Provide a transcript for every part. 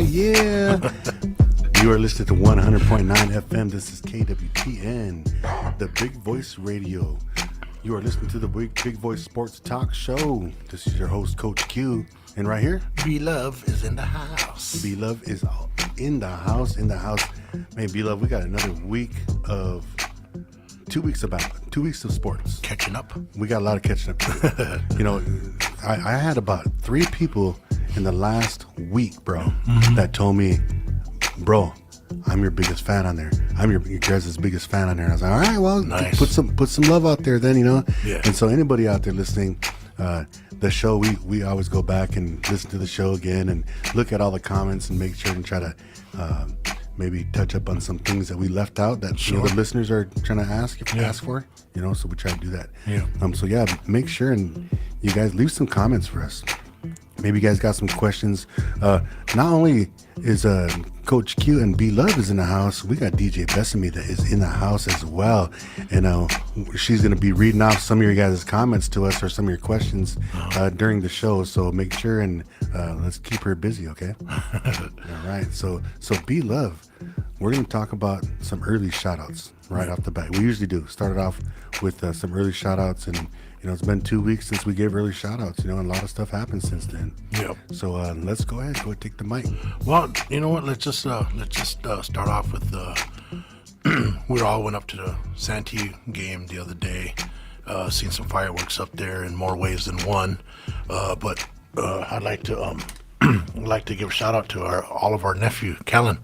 Yeah. You are listening to 100.9 FM. This is KWTN, the Big Voice Radio. You are listening to the Big Voice Sports Talk Show. This is your host, Coach Q. And right here, B-Luv is in the house. B-Luv is in the house. Man, B-Luv, we got another week of 2 weeks of sports. Catching up. We got a lot of catching up. You know, I had about 3 people in the last week, bro, that told me, bro, I'm your biggest fan on there. I'm your guys' biggest fan on there. And I was like, all right, well, nice. put some love out there then, you know? Yeah. And so anybody out there listening, the show, we always go back and listen to the show again and look at all the comments and make sure and try to maybe touch up on some things that we left out that you know, the listeners are trying to ask for, you know, so we try to do that. Yeah. So yeah, make sure and you guys leave some comments for us. Maybe you guys got some questions. Not only is Coach Q and B-Luv is in the house, we got DJ Bessamy that is in the house as well. And she's going to be reading off some of your guys' comments to us or some of your questions during the show. So make sure and let's keep her busy, okay? All right. So B-Luv, we're going to talk about some early shout-outs right off the bat. We usually do. Started off with some early shout-outs, and you know, it's been 2 weeks since we gave early shout-outs, you know, and a lot of stuff happened since then. Yep. So let's go ahead, take the mic. Well, you know what? Let's just start off with we all went up to the Santee game the other day, seen some fireworks up there in more ways than one. But I'd like to give a shout out to all of our nephew, Kellen.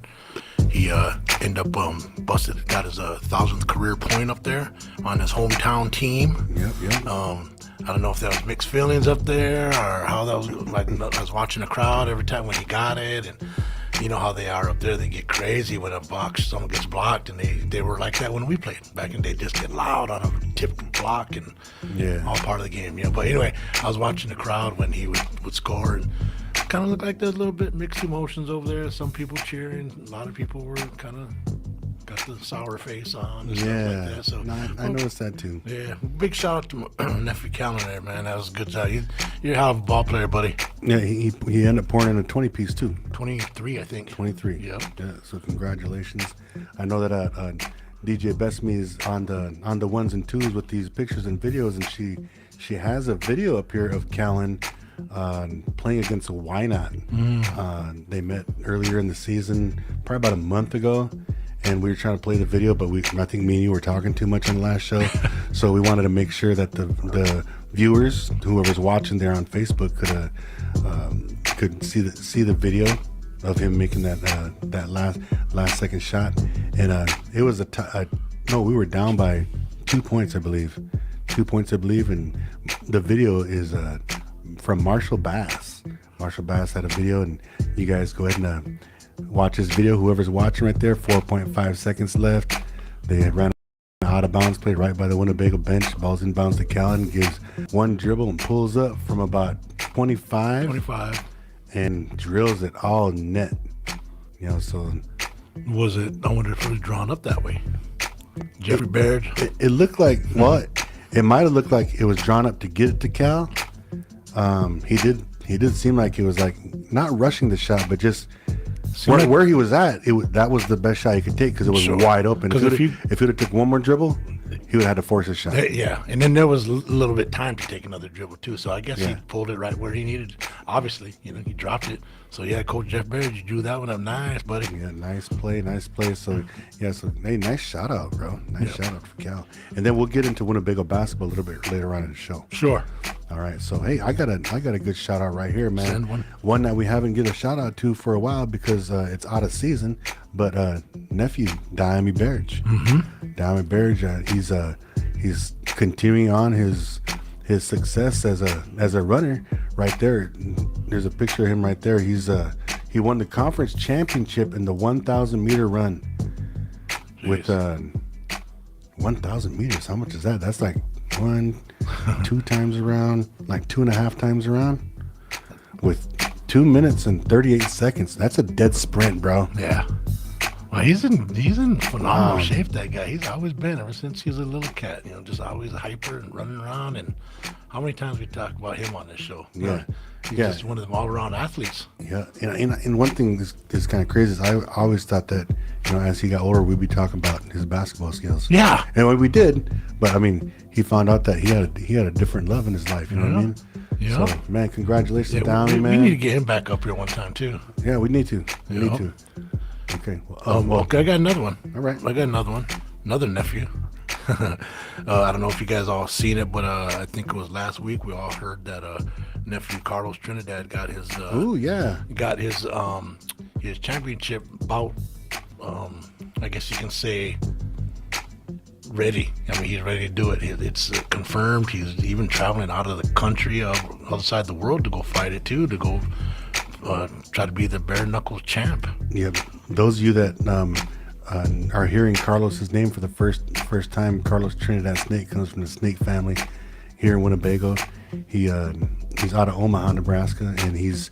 He ended up got his 1,000th career point up there on his hometown team. Yep. I don't know if that was mixed feelings up there or how that was. Like, I was watching the crowd every time when he got it, and you know how they are up there. They get crazy when someone gets blocked, and they were like that when we played back in the day. Just get loud on a tipped block and all part of the game. Yeah. But anyway, I was watching the crowd when he would score, and kind of looked like there's a little bit mixed emotions over there. Some people cheering, a lot of people were kind of got the sour face on and stuff like that. So I noticed that too. Yeah, big shout out to my nephew Callan there, man. That was a good job. You're a hell of a ball player, buddy. Yeah, he ended up pouring in a 20-piece too. 23, I think. 23. Yep. Yeah. So congratulations. I know that DJ Bessamy is on the ones and twos with these pictures and videos, and she has a video up here of Callan playing against a Wynot. They met earlier in the season, probably about a month ago, and we were trying to play the video, but I think me and you were talking too much on the last show, so we wanted to make sure that the viewers, whoever's watching there on Facebook, could see the video of him making that last second shot, and it was we were down by 2 points, I believe, and the video is from Marshall Bass. Marshall Bass had a video, and you guys go ahead and watch his video. Whoever's watching right there, 4.5 seconds left. They ran out of bounds, played right by the Winnebago bench. Ball's inbounds to Callan, gives one dribble and pulls up from about 25 and drills it all net. You know, so was it? I wonder if it was drawn up that way. Jeffrey Baird. It looked like it might have looked like it was drawn up to get it to Cal. He did seem like it was like not rushing the shot, but just Where he was at, that was the best shot he could take because it was wide open. If he would have took one more dribble, he would have had to force a shot. Yeah, and then there was a little bit of time to take another dribble too. So I guess he pulled it right where he needed. Obviously, he dropped it. So yeah, Coach Jeff Barrett, you drew that one up nice, buddy. Yeah, nice play. So hey, nice shout out, bro. Nice shout out for Cal. And then we'll get into Winnebago basketball a little bit later on in the show. Sure. All right, so hey, I got a good shout out right here, man. Send one. One that we haven't given a shout out to for a while because it's out of season. But nephew Diami Berge, Diami Berge, he's continuing on his success as a runner. Right there, there's a picture of him right there. He won the conference championship in the 1,000 meter run. Jeez. With 1,000 meters. How much is that? That's like 2 times around, like 2.5 times around, with 2 minutes and 38 seconds. That's a dead sprint, bro. Yeah. Well, he's in phenomenal shape. That guy. He's always been ever since he was a little cat. Just always hyper and running around. And how many times we talk about him on this show? Yeah. He's just one of them all-around athletes. Yeah, and one thing is kind of crazy is I always thought that as he got older we'd be talking about his basketball skills. Yeah, and we did, but I mean he found out that he had a different love in his life. You know what I mean? Yeah. So man, congratulations, Downey, man. We need to get him back up here one time too. Yeah, we need to. We need to. Okay. Okay, I got another one. All right. I got another one. Another nephew. I don't know if you guys all seen it, but I think it was last week we all heard that nephew Carlos Trinidad got his his championship bout. I guess you can say ready. I mean, he's ready to do it. It's confirmed. He's even traveling out of the country, outside the world, to go fight it too. To go try to be the bare knuckle champ. Yeah, those of you that are hearing Carlos's name for the first time, Carlos Trinidad Snake comes from the Snake family here in Winnebago. He's out of Omaha, Nebraska, and he's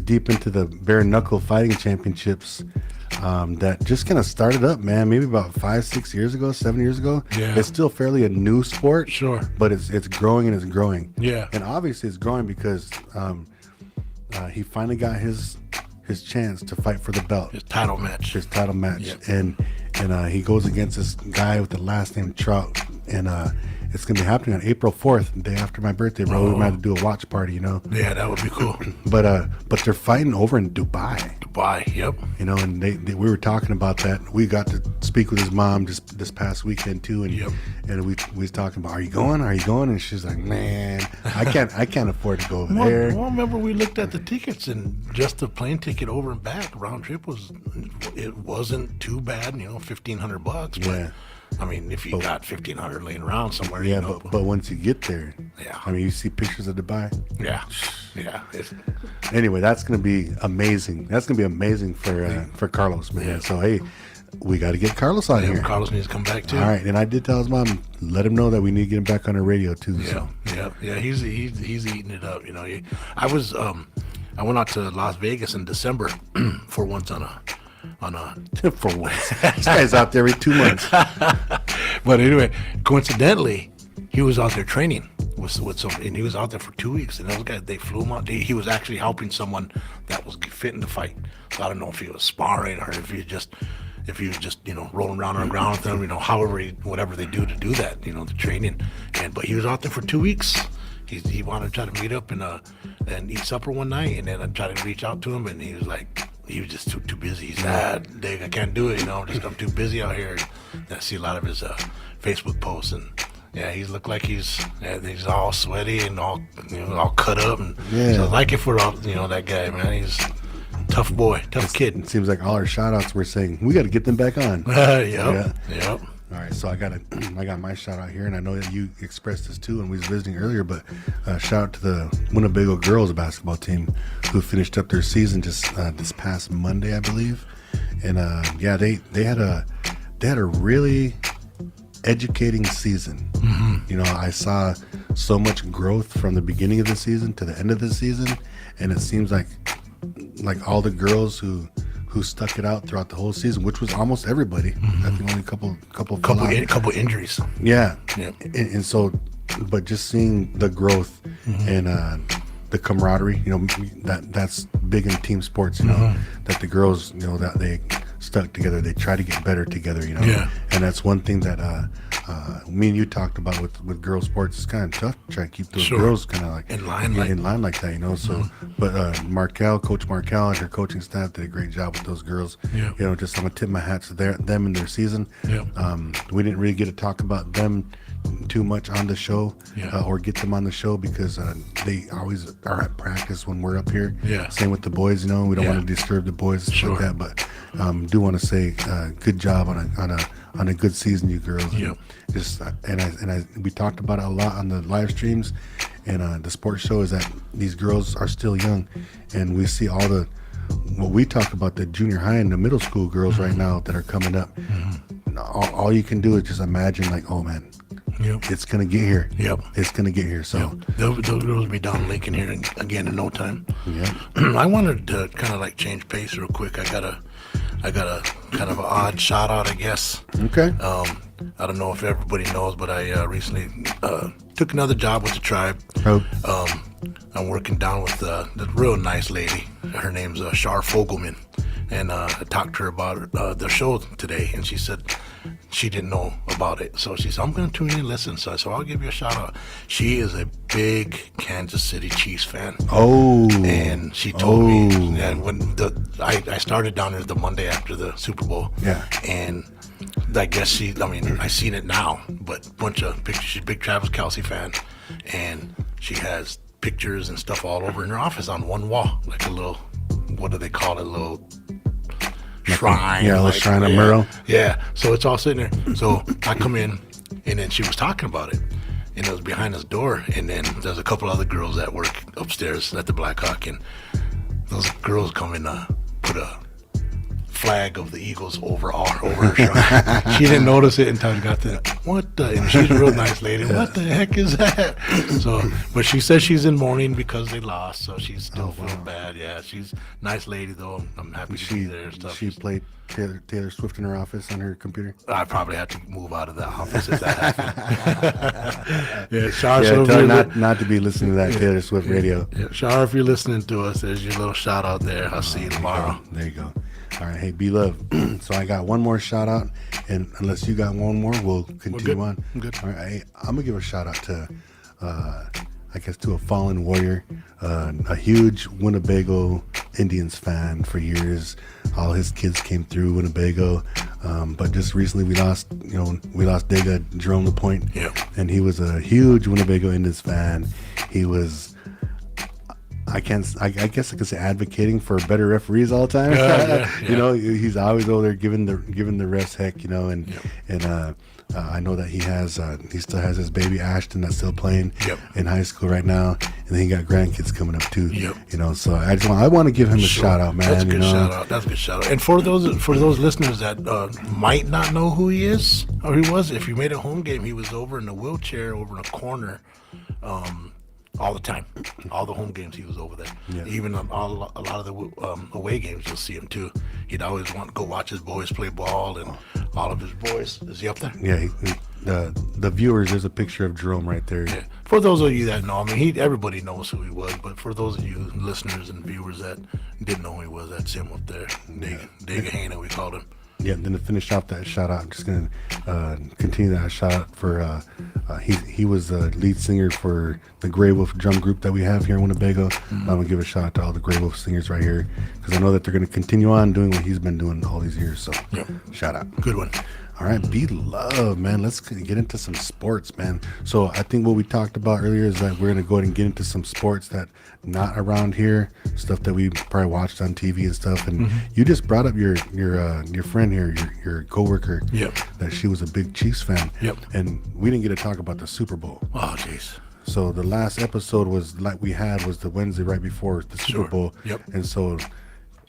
deep into the bare knuckle fighting championships that just kind of started up, man, maybe about 5-6 years ago, 7 years ago. Yeah. It's still fairly a new sport. Sure. But it's growing and it's growing. Yeah. And obviously it's growing because he finally got his chance to fight for the belt. His title match. Yep. And he goes against this guy with the last name Trout, and it's gonna be happening on April 4th, the day after my birthday, bro. We might have to do a watch party, Yeah, that would be cool. But they're fighting over in Dubai. Yep. And we were talking about that. We got to speak with his mom just this past weekend too, and we was talking about, are you going? And she's like, man, I can't afford to go over there. Well, remember we looked at the tickets, and just the plane ticket over and back round trip wasn't too bad, $1,500. But Yeah. I mean, if you got 1,500 laying around somewhere, Yeah, but once you get there, I mean, you see pictures of Dubai. Yeah. Anyway, that's gonna be amazing. That's gonna be amazing for Carlos, man. Yeah. So hey, we got to get Carlos on here. Carlos needs to come back too. All right, and I did tell his mom, let him know that we need to get him back on the radio too. Yeah. He's eating it up. I went out to Las Vegas in December for once on a for once. This guy's out there every 2 months. But anyway, coincidentally, he was out there training with some, and he was out there for 2 weeks. And those guys, they flew him out. He was actually helping someone that was fitting to fight. So I don't know if he was sparring or if he was just rolling around on the ground with them. Whatever they do to do that. The training. But he was out there for 2 weeks. He wanted to try to meet up and eat supper one night, and then I tried to reach out to him, and he was just too busy. He said, Dave, I can't do it, I'm too busy out here. And I see a lot of his Facebook posts, and he's looked like he's all sweaty and all cut up, and so I like it for that guy, man. He's a tough boy, tough kid. It seems like all our shout outs we're saying we got to get them back on. Yep. All right, so I got my shout out here, and I know that you expressed this too when we was visiting earlier, but shout out to the Winnebago girls basketball team who finished up their season just this past Monday, I believe. And they had a really educating season. Mm-hmm. I saw so much growth from the beginning of the season to the end of the season, and it seems like all the girls who stuck it out throughout the whole season, which was almost everybody. Mm-hmm. I think only a couple injuries. Yeah. And so, but just seeing the growth, mm-hmm. the camaraderie. You know, that's big in team sports. You know, that the girls, you know, that they stuck together. They try to get better together. You know, and that's one thing that me and you talked about with girls sports. It's kind of tough to try to keep those girls kind of like in line like that. You know, so but Coach Markel and her coaching staff did a great job with those girls. You know, just I'm gonna tip my hat to them and their season. We didn't really get to talk about them too much on the show or get them on the show because they always are at practice when we're up here. Same with the boys, you know, we don't want to disturb the boys like that, but do want to say good job on a good season, you girls. Just we talked about it a lot on the live streams and the sports show is that these girls are still young, and we see all the what we talk about the junior high and the middle school girls right now that are coming up. All you can do is just imagine, like, oh man, it's gonna get here. It's gonna get here. So those girls will be down in Lincoln here again in no time. I wanted to kind of like change pace real quick. I got a kind of an odd shout out, I guess. Okay. I don't know if everybody knows, but I recently took another job with the tribe. I'm working down with the real nice lady. Her name's Shar Fogelman. And I talked to her about the show today, and she said she didn't know about it. So she said, I'm going to tune in and listen. So I'll give you a shout out. She is a big Kansas City Chiefs fan. And she told me that when I started down there the Monday after the Super Bowl. And I guess I seen it now, but bunch of pictures. She's a big Travis Kelce fan, and she has pictures and stuff all over in her office on one wall, like a little, what do they call it, a little shrine. A little shrine of mural. So it's all sitting there. So I come in, and then she was talking about it, and it was behind this door, and then there's a couple other girls that work upstairs at the Black Hawk, and those girls come in, put a flag of the Eagles over her shrine. She didn't notice it until I got there. And she's a real nice lady. What the heck is that? So, but she says she's in mourning because they lost, so she's still feeling bad. Yeah, she's a nice lady though. I'm happy to be there and stuff. She played Taylor Swift in her office on her computer. I probably have to move out of that office if that happened. Not to be listening to that Taylor Swift radio. Shar, if you're listening to us, there's your little shout out there. I'll see you tomorrow. There you go. All right, hey, B-Luv. So I got one more shout out, and unless you got one more, we'll continue on. I'm good. All right, I'm gonna give a shout out to, I guess, to a fallen warrior, a huge Winnebago Indians fan for years. All his kids came through Winnebago, but just recently we lost Dega Jerome LaPointe, and he was a huge Winnebago Indians fan. He was. I guess I could say advocating for better referees all the time. You know, he's always over there giving the refs heck. You know, and I know that he still has his baby Ashton that's still playing in high school right now, and then he got grandkids coming up too. You know, so I want to give him a shout out, man. That's a good shout out. That's a good shout out. And for those listeners that might not know who he is or he was, if you made a home game, he was over in a wheelchair over in a corner. All the time, all the home games he was over there. Even a lot of the away games, you'll see him too. He'd always want to go watch his boys play ball, and all of his boys. Is he up there? Yeah, the viewers. There's a picture of Jerome right there. For those of you that know, everybody knows who he was, but for those of you listeners and viewers that didn't know who he was, that's him up there. Dega we called him. Yeah, then to finish off that shout out, I'm just going to continue that shout out for, he was the lead singer for the Grey Wolf drum group that we have here in Winnebago. I'm going to give a shout out to all the Grey Wolf singers right here, because I know that they're going to continue on doing what he's been doing all these years. So shout out. Good one. All right, B-Luv, man. Let's get into some sports, man. So I think what we talked about earlier is that we're going to go ahead and get into some sports that not around here, stuff that we probably watched on TV and stuff. And you just brought up your friend here, your coworker, that she was a big Chiefs fan. And we didn't get to talk about the Super Bowl. Oh, jeez. So the last episode was the Wednesday right before the Super Bowl. And so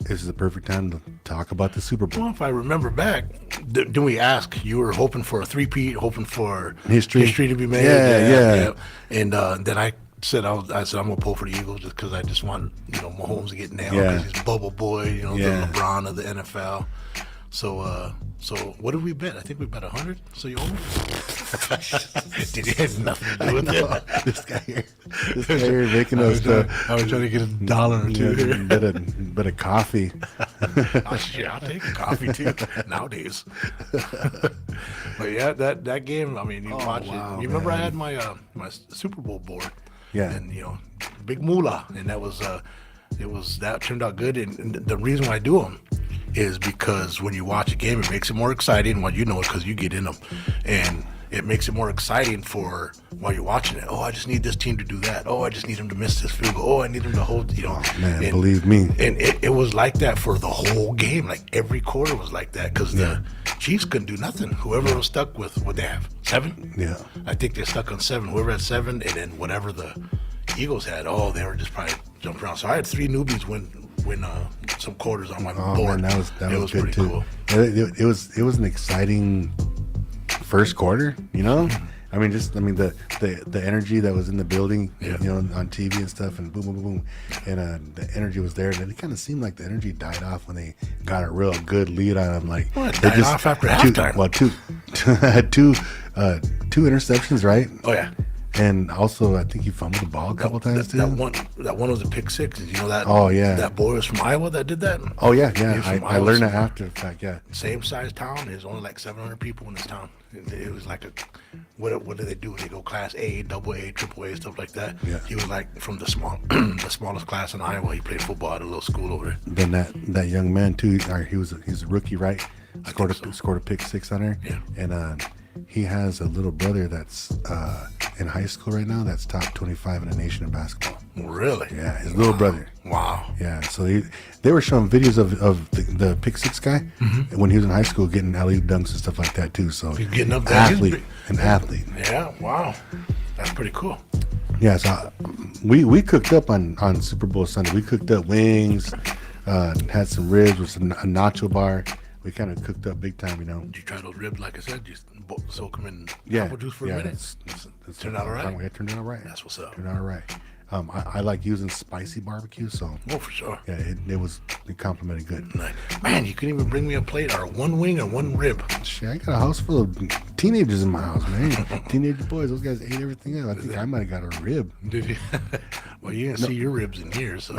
this is the perfect time to talk about the Super Bowl. Well, if I remember back, didn't we ask? You were hoping for a three-peat, hoping for history to be made. Yeah. And then I said I'm gonna pull for the Eagles just because I just want Mahomes to get nailed because he's Bubble Boy, the LeBron of the NFL. So what did we bet? I think we bet 100. So you over? Did you have nothing to do with it? This guy here making us I was trying to get $1 or two here. bit of coffee. Oh, shit, I'll take a coffee too nowadays. But yeah, that game. I mean, you watch wow, it. You remember I man. had my Super Bowl board. Yeah. And big moolah, and that was that turned out good. And the reason why I do them is because when you watch a game, it makes it more exciting. Well, you know it because you get in them, and it makes it more exciting for while you're watching it. Oh, I just need this team to do that. Oh, I just need them to miss this field goal. Oh, I need them to hold. Man, and, believe me. And it was like that for the whole game. Like every quarter was like that because the Chiefs couldn't do nothing. Whoever was stuck with what they have 7. Yeah. I think they're stuck on 7. Whoever had 7, and then whatever the Eagles had. Oh, they were just probably jumping around. So I had 3 newbies win some quarters on my board. Man, that was good pretty too. cool. It was an exciting first quarter. I mean, the energy that was in the building, on TV and stuff, and boom, boom, boom, boom, and the energy was there. And it kind of seemed like the energy died off when they got a real good lead on them. Like Well, it died off after halftime. Two interceptions, right? Oh yeah. And also, I think he fumbled the ball a couple times too. That one was a pick 6. You know that? Oh, yeah. That boy was from Iowa that did that. Oh yeah, He yeah. was from I Iowa. learned that after the fact. Yeah. Same size town. There's only like 700 people in this town. It was like what do they do? They go class A, double A, triple A, stuff like that. Yeah. He was like from the smallest class in Iowa. He played football at a little school over there. Then that young man too. He was a rookie, right? Scored think a pick 6 on her. Yeah. And he has a little brother that's in high school right now. That's top 25 in the nation in basketball. Really? Yeah, his little brother. Wow. Yeah, so they were showing videos of the pick 6 guy when he was in high school, getting alley dunks and stuff like that too. So He's getting up there. an athlete. Yeah. Wow. That's pretty cool. Yeah, so we cooked up on Super Bowl Sunday. We cooked up wings, had some ribs with a nacho bar. We kind of cooked up big time, Did you try those ribs? Like I said, you soak them in Yeah, apple juice for a minute. It's Turned out all right? It turned out all right. That's what's up. Turned out all right. I like using spicy barbecue, so Oh, for sure. yeah, it complimented good. Like, man, you couldn't even bring me a plate or one wing or one rib. Shit, I got a house full of teenagers in my house, man. Teenage boys, those guys ate everything up. I think I might have got a rib. Did you? Well, you didn't see your ribs in years, so.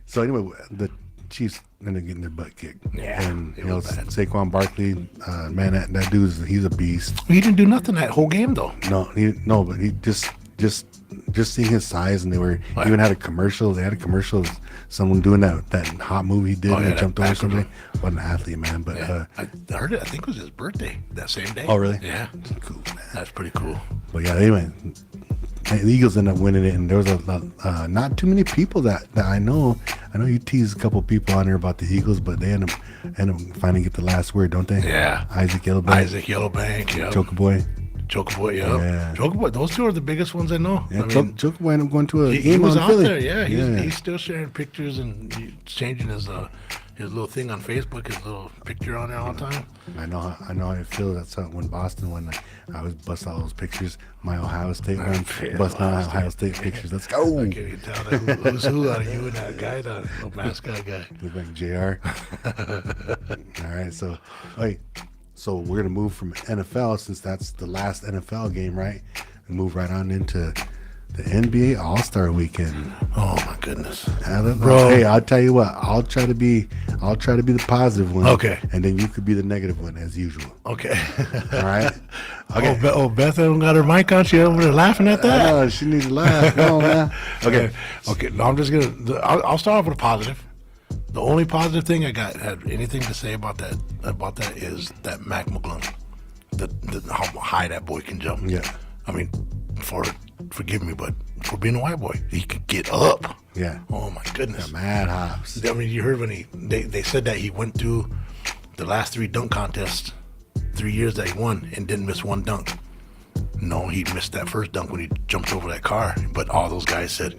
So anyway, the Chiefs ended up getting their butt kicked. Yeah, And it was bad. Saquon Barkley, man, that dude's he's a beast. He didn't do nothing that whole game, though. No, but he just seeing his size, and they were Wow. even had a commercial. They had a commercial of someone doing that hot move he did Oh, and yeah, he jumped that over back somebody. What an athlete, man! But Yeah. I heard it. I think it was his birthday that same day. oh, really? Yeah. Cool, man. That's pretty cool. But yeah, anyway, the Eagles ended up winning it, and there was not too many people that I know. I know you tease a couple people on there about the Eagles, but they end up finally get the last word, don't they? Yeah. Isaac Yellowbank, Isaac Yellowbank, yeah. Joker Boy. Chocoboy, yeah. Yeah. Chocoboy, those two are the biggest ones I know. Yeah, I mean, Joker Boy ended up going to a he game was on out Philly. there, yeah. He's still sharing pictures and he's changing his little thing on Facebook, his little picture on there all the time. I know how it feels. That's how when Boston won, I always bust all those pictures. My Ohio State one, busting out Ohio State pictures. Let's go. I can't even tell that who's who out of you and that guy, that little mascot guy. Look like JR. All right, so we're gonna move from NFL, since that's the last NFL game, right? And move right on into the NBA All-Star Weekend. Oh my goodness. Bro, hey, I'll tell you what. I'll try to be the positive one. Okay. And then you could be the negative one, as usual. Okay. All right. Okay. Beth hasn't got her mic on. She over there laughing at that. Oh, she needs to laugh. No, man. Okay. Okay. No, I'm just gonna. I'll start off with a positive. The only positive thing I had anything to say about that is that Mac McClung, how high that boy can jump. Yeah. I mean, forgive me, but for being a white boy, he could get up. Yeah. Oh my goodness. Mad hops. I mean, you heard when they said that he went through the last 3 dunk contests, 3 years that he won, and didn't miss one dunk. No, he missed that first dunk when he jumped over that car. But all those guys said,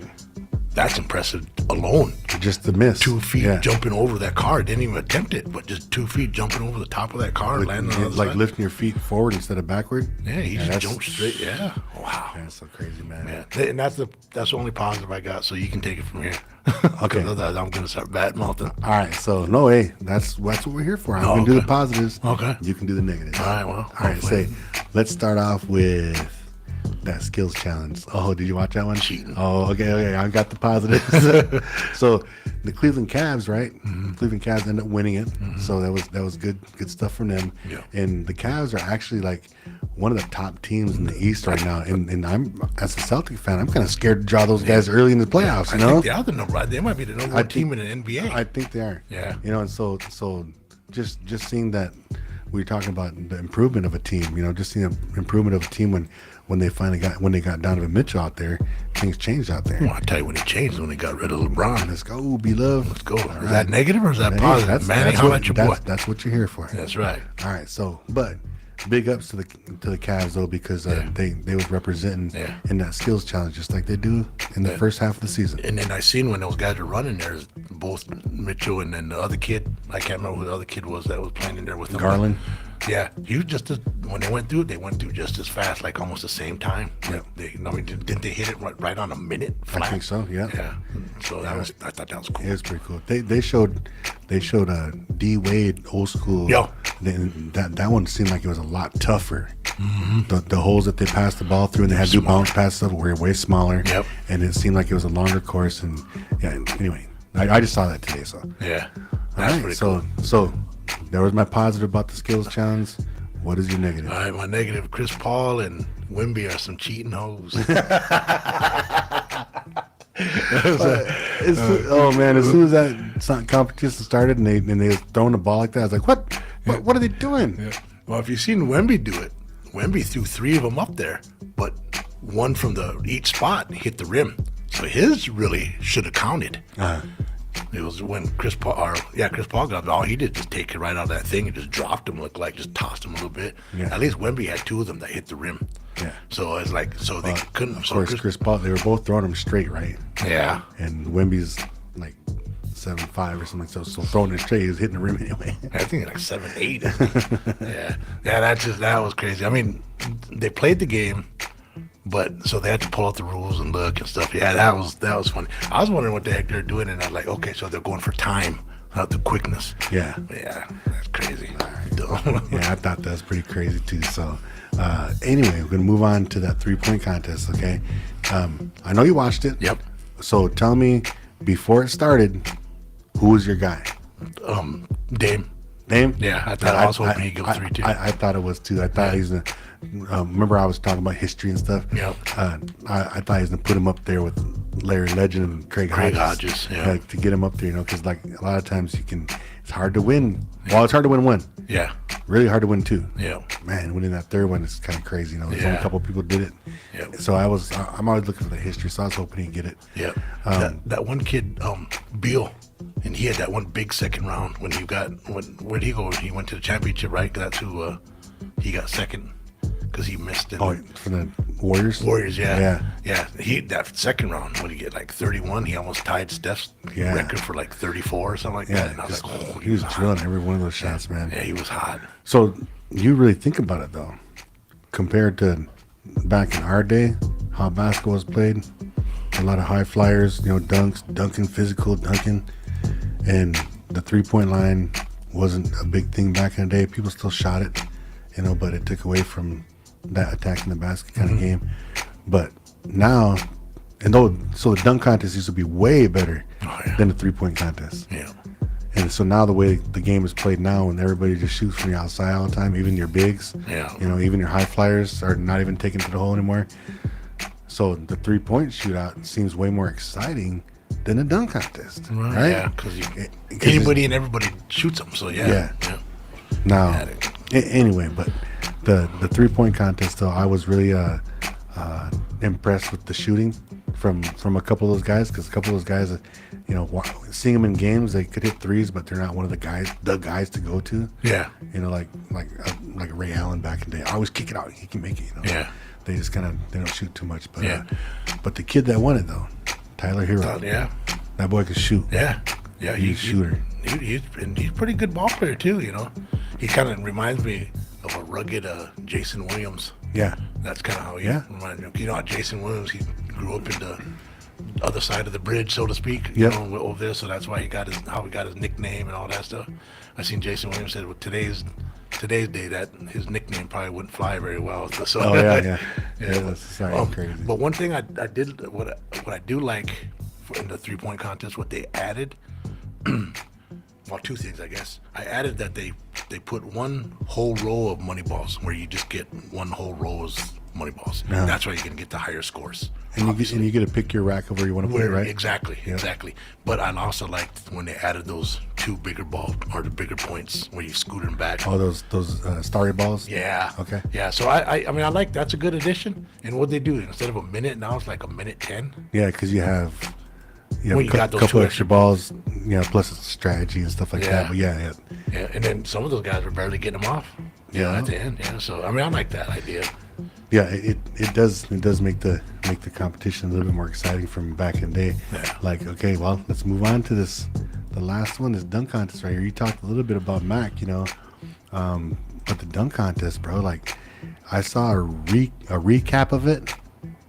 that's impressive alone. Just the miss. 2 feet Yeah. jumping over that car. Didn't even attempt it, but just 2 feet jumping over the top of that car, landing on the like side. lifting your feet forward instead of backward. Yeah, he just that's- jumped straight. Yeah. Wow. That's so crazy, man. Yeah. And that's the only positive I got, so you can take it from here. Okay. Otherwise I'm gonna start bad mouthing. All right. So no way. That's what we're here for. I'm gonna do the positives. Okay. You can do the negatives. All right. Well. All right. Say, let's start off with that skills challenge. Oh, did you watch that one? Cheating. Oh, okay. I got the positives. So the Cleveland Cavs, right? Mm-hmm. Cleveland Cavs ended up winning it. So that was good stuff from them. Yeah. And the Cavs are actually like one of the top teams in the East right now. And I'm, as a Celtic fan, I'm kind of scared to draw those guys early in the playoffs. You know, I think they are the number. They might be the number one team in the NBA. I think they are. Yeah. You know, and so just seeing that we were talking about the improvement of a team. You know, just seeing the improvement of a team when they got Donovan Mitchell out there, things changed out there. Well, I tell you when it changed when they got rid of LeBron. Let's go, B-Luv. Let's go. Is that negative or is that positive? That's How about your boy? That's what you're here for. That's right. All right. So, but big ups to the Cavs though, because they was representing in that skills challenge just like they do in the first half of the season. And then I seen when those guys were running there, both Mitchell and then the other kid. I can't remember who the other kid was that was playing in there with them. Garland. Yeah, he was when they went through just as fast, like almost the same time. Yeah. Didn't they hit it right on a minute flat? I think so. Yeah. Yeah. So I thought that was cool. It was pretty cool. They showed D Wade old school. Yeah. That one seemed like it was a lot tougher. Mm-hmm. The holes that they passed the ball through and they had to do bounce passes were way smaller. Yep. And it seemed like it was a longer course. And yeah. Anyway, I just saw that today. So Yeah. That's Pretty cool. So there was my positive about the skills challenge. What is your negative? All right, my negative: Chris Paul and Wemby are some cheating hoes. Oh man! As soon as that competition started and they was throwing the ball like that, I was like, "What are they doing?" Yeah. Well, if you've seen Wemby do it, Wemby threw 3 of them up there, but one from each spot hit the rim. So his really should have counted. It was when Chris Paul got all he did just take it right out of that thing and just dropped him, looked like just tossed him a little bit. Yeah. At least Wemby had 2 of them that hit the rim. Yeah. So it's like they couldn't. Of course, Chris Paul. They were both throwing him straight, right? Yeah. And Wemby's like 7'5" or something. So throwing it straight, he was hitting the rim anyway. I think like 7'8". Yeah. That was crazy. I mean, they played the game. But so they had to pull out the rules and look and stuff. Yeah, that was funny. I was wondering what the heck they're doing, and I was like, okay, so they're going for time, not the quickness. Yeah. Yeah, that's crazy. Yeah, I thought that was pretty crazy too. So anyway, we're gonna move on to that 3-point contest. Okay, I know you watched it. Yep. So tell me, before it started, who was your guy? Dame. Dame? Yeah, I thought I was hoping he'd go 3 too. I thought it was too. I thought he's the. Remember, I was talking about history and stuff. Yep. I thought he was gonna put him up there with Larry Legend and Craig Hodges. Yeah. To get him up there, because like a lot of times it's hard to win. Well, it's hard to win one. Yeah. Really hard to win 2. Yeah. Man, winning that third one is kind of crazy. There's only a couple people did it. Yep. So I'm always looking for the history. So I was hoping he'd get it. Yeah. That one kid, Beal, and he had that one big second round when where'd he go? He went to the championship, right? That's who he got second because he missed it. Oh, for the Warriors? Warriors, yeah. Yeah. Yeah. That second round, when he get like 31, he almost tied Steph's record for like 34 or something like that. And I was like, oh, he was drilling every one of those shots, man. Yeah, he was hot. So you really think about it though, compared to back in our day, how basketball was played. A lot of high flyers, dunking, physical dunking, and the 3-point line wasn't a big thing back in the day. People still shot it, but it took away from that attacking the basket kind of game. But now, so the dunk contest used to be way better than the 3-point contest. Yeah. And so now the way the game is played now, when everybody just shoots from the outside all the time, even your bigs, even your high flyers are not even taken to the hole anymore. So the 3-point shootout seems way more exciting than the dunk contest, right? Yeah, because anybody and everybody shoots them. So yeah. Now, anyway, but the 3-point contest though, I was really impressed with the shooting from a couple of those guys, because a couple of those guys, seeing them in games, they could hit threes, but they're not one of the guys to go to. Yeah. Like Ray Allen back in the day. I always kick it out. He can make it. Yeah. They just they don't shoot too much. But but the kid that won it though, Tyler Hero. Yeah. That boy can shoot. Yeah. Yeah. He's a shooter. He's a pretty good ball player too. He kind of reminds me of a rugged Jason Williams. Yeah. That's kind of how he reminds me. Jason Williams, he grew up in the other side of the bridge, so to speak. Yep. You know, over there. So that's why he got his nickname and all that stuff. I seen Jason Williams said with today's day that his nickname probably wouldn't fly very well. So, Oh yeah. yeah. That's crazy. But one thing I did what I do like in the 3-point contest, what they added. Well, two things, I guess. I added that they put one whole row of money balls where you just get one whole row of money balls. Yeah. That's why you can get the higher scores. And you get to pick your rack of where you want to put it, right? Exactly. But I also liked when they added those two bigger balls or the bigger points where you scoot them back. Oh, those starry balls. Yeah. Okay. Yeah. So I mean I like that's a good addition. And what they do instead of a minute now it's like a minute 10. Yeah, because you have When you got those couple two extra balls, plus it's strategy and stuff like Yeah. that. But yeah. Yeah. And then some of those guys were barely getting them off. Yeah. At the end. Yeah. So I mean I like that idea. Yeah, it does make the competition a little bit more exciting from back in the day. Yeah. Like, okay, well, let's move on to the last one, this dunk contest right here. You talked a little bit about Mac, but the dunk contest, bro. Like, I saw a recap of it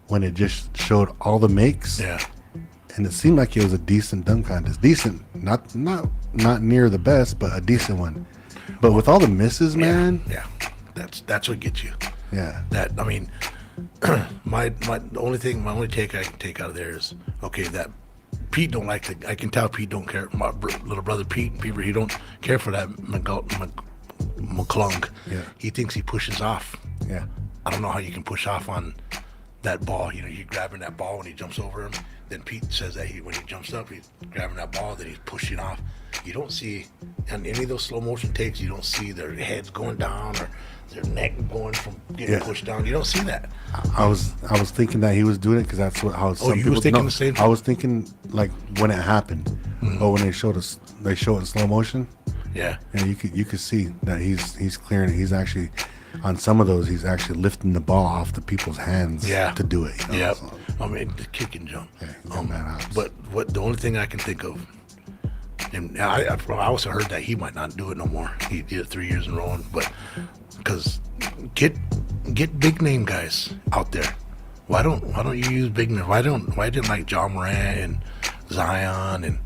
when it just showed all the makes. Yeah. And it seemed like it was a decent dunk contest. Decent, not near the best, but a decent one. But with all the misses, man. Yeah. That's what gets you. Yeah. That I mean, my only take I can take out of there is okay that Pete don't like I can tell Pete don't care. My little brother Pete, he don't care for that McClung. Yeah. He thinks he pushes off. Yeah. I don't know how you can push off on that ball. You're grabbing that ball when he jumps over him. Then Pete says that when he jumps up, he's grabbing that ball, then he's pushing off. You don't see on any of those slow motion takes, you don't see their heads going down or their neck going from getting pushed down. You don't see that. I was thinking that he was doing it because that's how some you people. was thinking the same thing? I was thinking like when it happened, but when they show it in slow motion. Yeah. Yeah, you could see that he's clearing it. He's actually on some of those. He's actually lifting the ball off the people's hands. Yeah. To do it. Yeah. So, I mean, the kick and jump. Yeah, he's got mad hops. But the only thing I can think of, and I also heard that he might not do it no more. He did it 3 years in a row, but because get big name guys out there. Why don't you use big name? Why didn't like John Morant and Zion and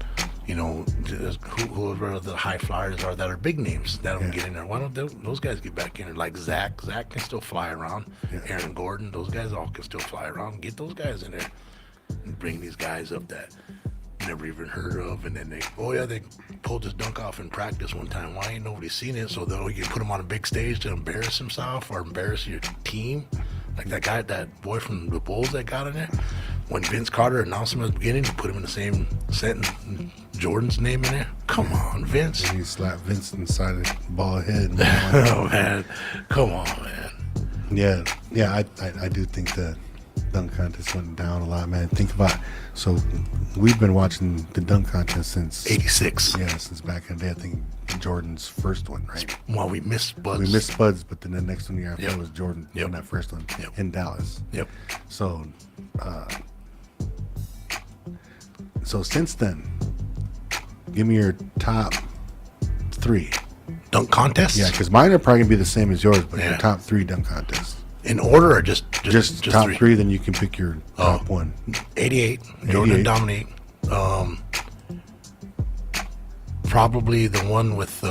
whoever the high flyers are that are big names that don't get in there? Why don't those guys get back in there? Like Zach can still fly around. Yeah. Aaron Gordon, those guys all can still fly around. Get those guys in there and bring these guys up that never even heard of, and then they pulled this dunk off in practice one time. Why ain't nobody seen it? So that you can put him on a big stage to embarrass himself or embarrass your team, like that boy from the Bulls that got in there. When Vince Carter announced him at the beginning, he put him in the same sentence, Jordan's name in there. Come on, Vince. and he slapped Vince inside the ball head. Oh man, come on, man. Yeah. I do think the dunk contest went down a lot, man. Think about so we've been watching the dunk contest since '86. Yeah, since back in the day. I think Jordan's first one, right? Well, we missed Buds. We missed Spuds, but then the next one year after Yep. was Jordan Yep. in that first one Yep. in Dallas. Yep. So since then, give me your top 3. Dunk contests. Yeah, because mine are probably gonna be the same as yours, but your Yeah. top 3 dunk contests. In order or just Top 3, then you can pick your top one. 88, Jordan 88. and Dominique. Probably the one with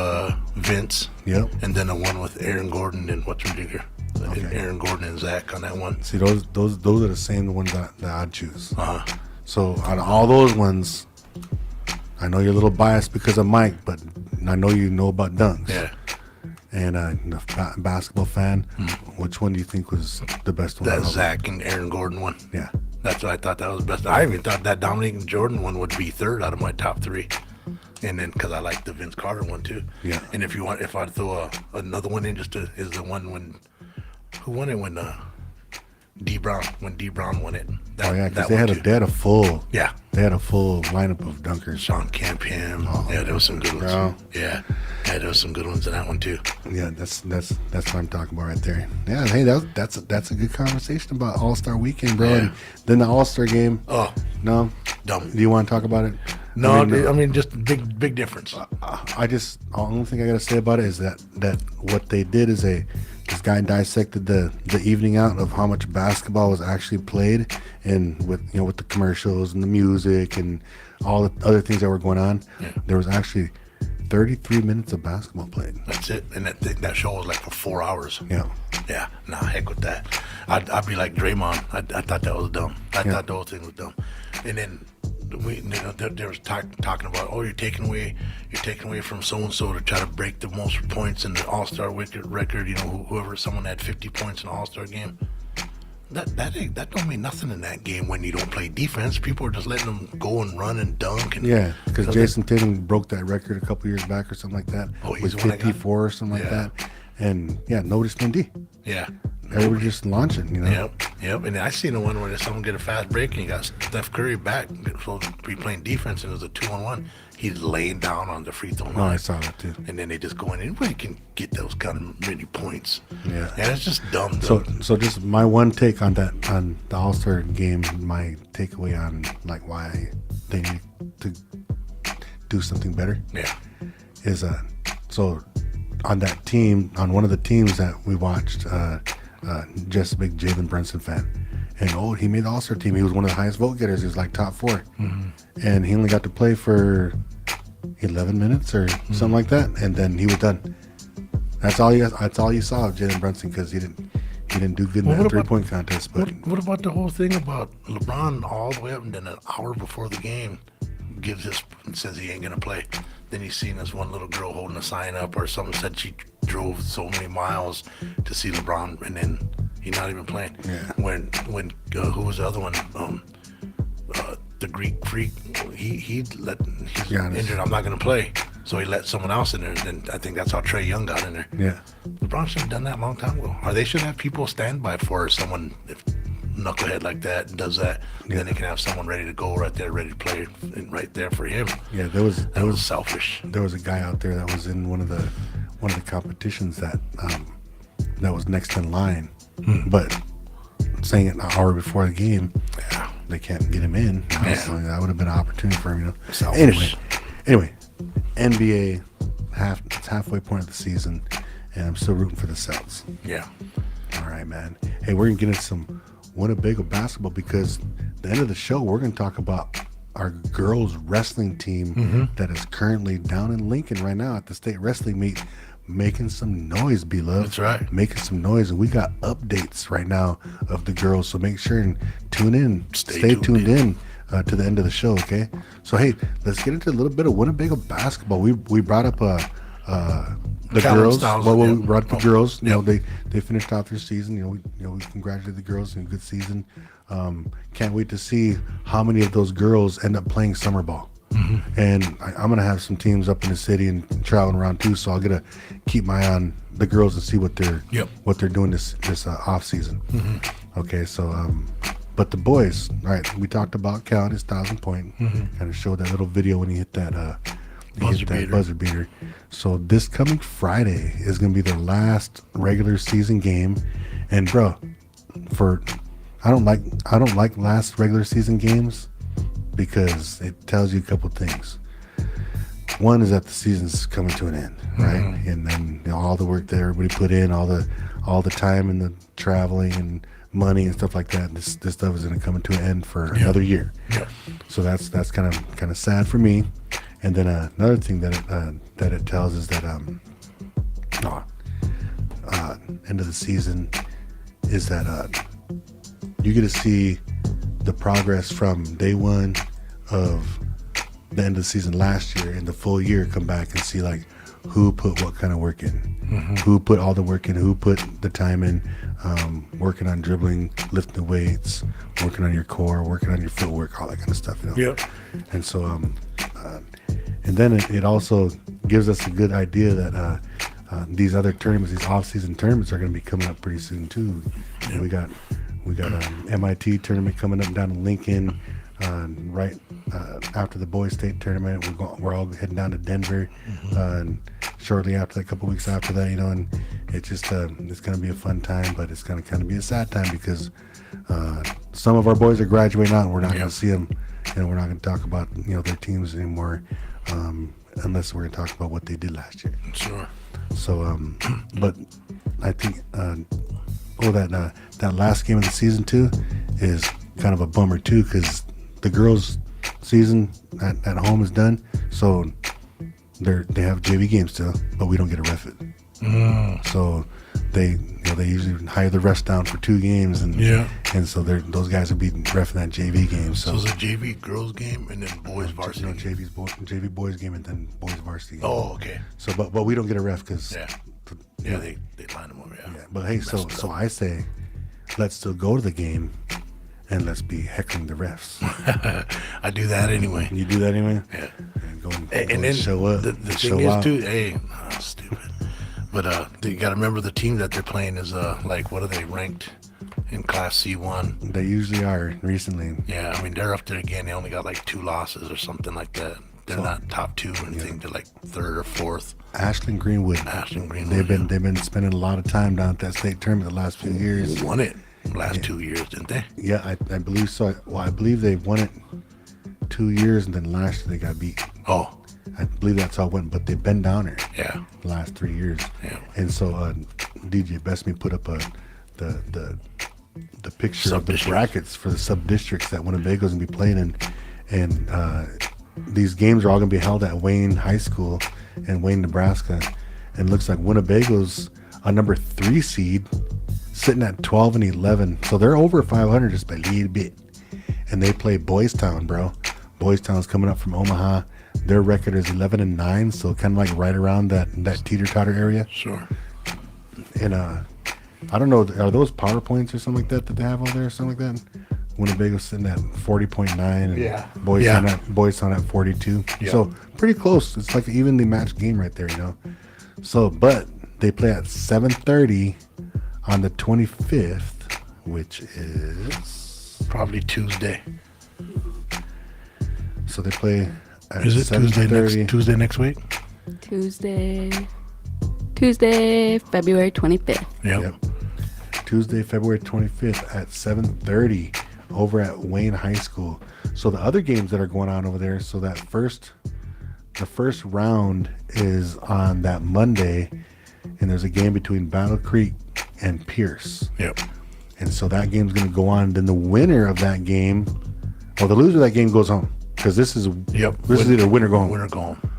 Vince. Yep. And then the one with Aaron Gordon and what's ridiculous. Okay. Aaron Gordon and Zach on that one. See, those are the same ones that I'd choose. Uh-huh. So out of all those ones, I know you're a little biased because of Mike, but I know you know about dunks. Yeah. And a basketball fan, which one do you think was the best one? That Zach and Aaron Gordon one. Yeah. That's what I thought that was best. I even thought that Dominique and Jordan one would be third out of my top 3. And then because I like the Vince Carter one too. Yeah. And if I throw another one in, is the one who won it when D Brown won it. That, Oh yeah, because that they one had too. they had a full Yeah. lineup of dunkers. Sean Kemp, him. Oh, Yeah, there was some good ones. bro. Yeah, there was some good ones in that one too. Yeah, that's what I'm talking about right there. Yeah, hey, that's a good conversation about All-Star Weekend, bro. Yeah. And then the All-Star game. Oh, No, dumb. do you want to talk about it? No, I mean, just big difference. the only thing I gotta say about it is that what they did is they this guy dissected the evening out of how much basketball was actually played, and with the commercials and the music and all the other things that were going on. Yeah. There was actually 33 minutes of basketball played. That's it. And that show was like for 4 hours. Yeah. Yeah, nah, heck with that. I'd be like Draymond. I thought that was dumb. I thought the whole thing was dumb. And then there was talking about, oh, you're taking away from so and so to try to break the most points in the All-Star record. You know, someone had 50 points in an All-Star game. That don't mean nothing in that game when you don't play defense. People are just letting them go and run and dunk. And Yeah, because Jason Tatum broke that record a couple years back or something like that. Oh, he's with the one that got 54 or something like that. And yeah, nobody's playing D. Yeah. Everybody just launching, you know. Yep. And I seen the one where someone get a fast break and he got Steph Curry back, supposed to be playing defense, and it was a 2-on-1. He's laying down on the free throw line. Oh, I saw that too. And then they just go in. Anybody can get those kind of many points. Yeah. And it's just dumb. So just my one take on that, on the All-Star game, my takeaway on like why they need to do something better. Yeah. Is so on that team, on one of the teams that we watched, just a big Jalen Brunson fan, and he made the All-Star team. He was one of the highest vote getters. He was like top 4, and he only got to play for 11 minutes or something like that, and then he was done. That's all you saw of Jalen Brunson, because he didn't do good in that 3-point contest. But what about the whole thing about LeBron all the way up and then an hour before the game says he ain't gonna play? Then he's seen this one little girl holding a sign up, or someone said she drove so many miles to see LeBron, and then he's not even playing. Yeah. When who was the other one? The Greek freak. He's Giannis. injured. I'm not gonna play. So he let someone else in there, and I think that's how Trae Young got in there. yeah, LeBron should have done that a long time ago. Or they should have people stand by for someone, if knucklehead like that does that. Then they can have someone ready to go right there, ready to play right there for him. yeah. That was selfish. There was a guy out there that was in one of the competitions that was next in line, but saying it an hour before the game, they can't get him in. So that would have been an opportunity for him, you know. Selfish. Anyway, NBA it's halfway point of the season, and I'm still rooting for the Celtics. Yeah. All right, man. Hey, we're gonna get into some Winnebago basketball, because the end of the show we're gonna talk about our girls wrestling team that is currently down in Lincoln right now at the state wrestling meet, making some noise, B-Luv. That's right. Making some noise, and we got updates right now of the girls, so make sure and tune in. Stay tuned in to the end of the show, okay? So hey, let's get into a little bit of Winnebago basketball. We brought up the girls. We brought up the girls. You know, they finished out their season. You know, we congratulate the girls on a good season. Can't wait to see how many of those girls end up playing summer ball. And I'm gonna have some teams up in the city and traveling around too, so I'll get to keep my eye on the girls and see what they're doing this off season. Okay, so but the boys, right? We talked about Cal and his 1,000-point. Kind of showed that little video when he hit that buzzer beater. So this coming Friday is gonna be their last regular season game, and bro, I don't like last regular season games, because it tells you a couple things. One is that the season's coming to an end, right? And then all the work that everybody put in, all the time and the traveling and money and stuff like that, this stuff is going to come to an end for another year. So that's kind of sad for me. And then another thing that it tells is that end of the season is that you get to see the progress from day one of the end of the season last year and the full year, come back and see like who put what kind of work in, who put all the work in, who put the time in, working on dribbling, lifting the weights, working on your core, working on your footwork, all that kind of stuff, you know. And so and then it also gives us a good idea that these other tournaments, these off-season tournaments, are going to be coming up pretty soon too. And we got MIT tournament coming up down in Lincoln, right after the boys state tournament. We're all heading down to Denver, and shortly after that, a couple weeks after that, you know. And it's just it's going to be a fun time, but it's going to kind of be a sad time, because some of our boys are graduating out, and we're not going to see them, and we're not going to talk about their teams anymore, unless we're going to talk about what they did last year. Sure. So, but I think that last game of the season too is kind of a bummer too, because the girls' season at home is done, so they have JV games still, but we don't get a ref it. So they usually hire the refs down for 2 games, and so those guys will be reffing that JV game. So it's a JV girls game and then boys varsity. No, JV boys game and then boys varsity game. Oh, okay. So but we don't get a ref because they line them over. Yeah. But hey, so I say, let's still go to the game, and let's be heckling the refs. I do that anyway. You do that anyway? Yeah. And then show up. The thing is too, hey, stupid. But you got to remember the team that they're playing is like, what are they ranked in Class C1? They usually are recently. Yeah, I mean they're up there again. They only got like 2 losses or something like that. They're not top 2 or anything. They're like 3rd or 4th. Ashland Greenwood. They've been spending a lot of time down at that state tournament the last few years. Won it the last 2 years, didn't they? Yeah, I believe so. Well, I believe they won it 2 years, and then last year they got beat. Oh. I believe that's how it went, but they've been down there. Yeah. The last 3 years. Yeah. And so DJ Bestme put up the picture of the brackets for the sub districts that Winnebago's gonna be playing in, and these games are all gonna be held at Wayne High School in Wayne, Nebraska, and it looks like Winnebago's a number 3 seed, sitting at 12 and 11, so they're over 500 just by a little bit, and they play Boys Town, bro. Boys Town's coming up from Omaha. Their record is 11 and 9, so kind of like right around that teeter-totter area. Sure. And I don't know, are those power points or something like that they have over there, or something like that? Winnebago's sitting at 40.9, and Boys Town at 42. Yeah. So pretty close. It's like an evenly matched game right there, you know. So, but they play at 7:30 on the 25th, which is probably Tuesday. So they play. Is it Tuesday next week? Tuesday, February 25th. Yep. Tuesday, February 25th at 7:30 over at Wayne High School. So the other games that are going on over there, so that the first round is on that Monday, and there's a game between Battle Creek and Pierce. Yep. And so that game's going to go on. Then the winner of that game, or the loser of that game goes home. Because this is either win or go home. Win or go home.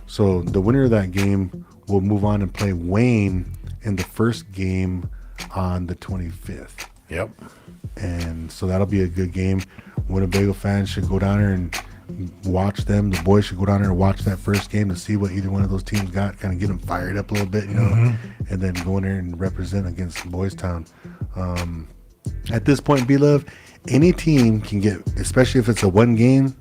So the winner of that game will move on and play Wayne in the first game on the 25th. Yep. And so that'll be a good game. Winnebago fans should go down there and watch them. The boys should go down there and watch that first game to see what either one of those teams got, kind of get them fired up a little bit, you know, and then go in there and represent against Boys Town. At this point, B-Luv, any team can get, especially if it's a one game,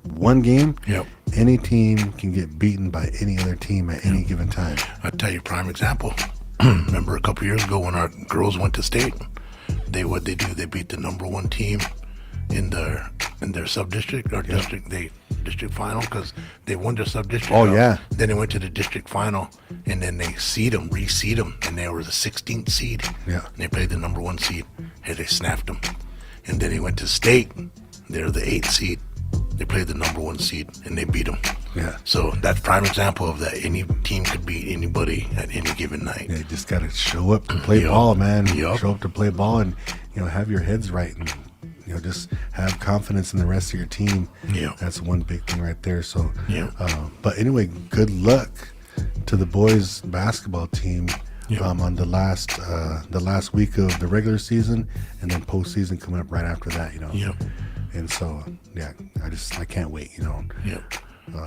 yep. Any team can get beaten by any other team at any given time. I'll tell you a prime example. Remember a couple years ago when our girls went to state, they beat the number 1 team in their sub-district or district final, because they won their sub-district. Oh, yeah. Then they went to the district final, and then they reseed them, and they were the 16th seed. Yeah. And they played the number 1 seed, and they snapped them. And then they went to state, they're the 8th seed. They played the number 1 seed, and they beat them. Yeah. So that's prime example of that. Any team could beat anybody at any given night. Yeah, you just got to show up to play ball, man. Yep. Show up to play ball and, have your heads right and, just have confidence in the rest of your team. Yeah. That's one big thing right there. So, yeah. But anyway, good luck to the boys basketball team. Yep. On the last week of the regular season, and then postseason coming up right after that, Yep. And so, yeah, I can't wait, Yep.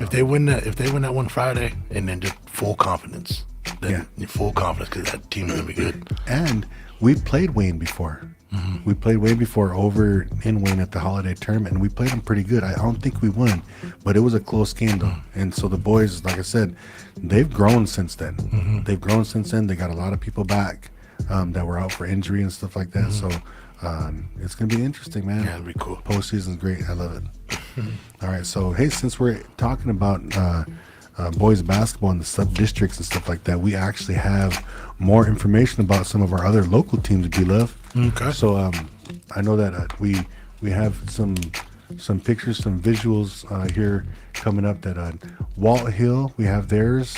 If they win that one Friday, and then just full confidence, full confidence, because that team's gonna be good. And we played Wayne before. Mm-hmm. We played Wayne before over in Wayne at the holiday tournament, and we played them pretty good. I don't think we won, but it was a close game though. And so the boys, like I said, they've grown since then. Mm-hmm. They've grown since then. They got a lot of people back that were out for injury and stuff like that. Mm-hmm. So it's gonna be interesting, man. Yeah, it'll be cool. Postseason's great. I love it. All right, so hey, since we're talking about boys basketball and the sub districts and stuff like that, we actually have more information about some of our other local teams, B-Luv. Okay. So I know that we have some pictures, some visuals here coming up. That Walt Hill, we have theirs.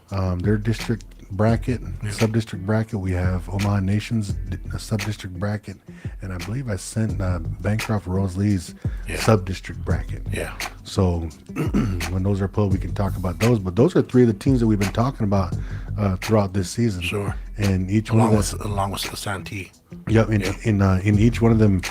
Their district bracket, sub-district bracket. We have Omaha Nation's sub-district bracket, and I believe I sent Bancroft Roselee's sub-district bracket. Yeah. So when those are pulled, we can talk about those. But those are three of the teams that we've been talking about throughout this season. Sure. And each along one with the Santee. Yep. In each one of them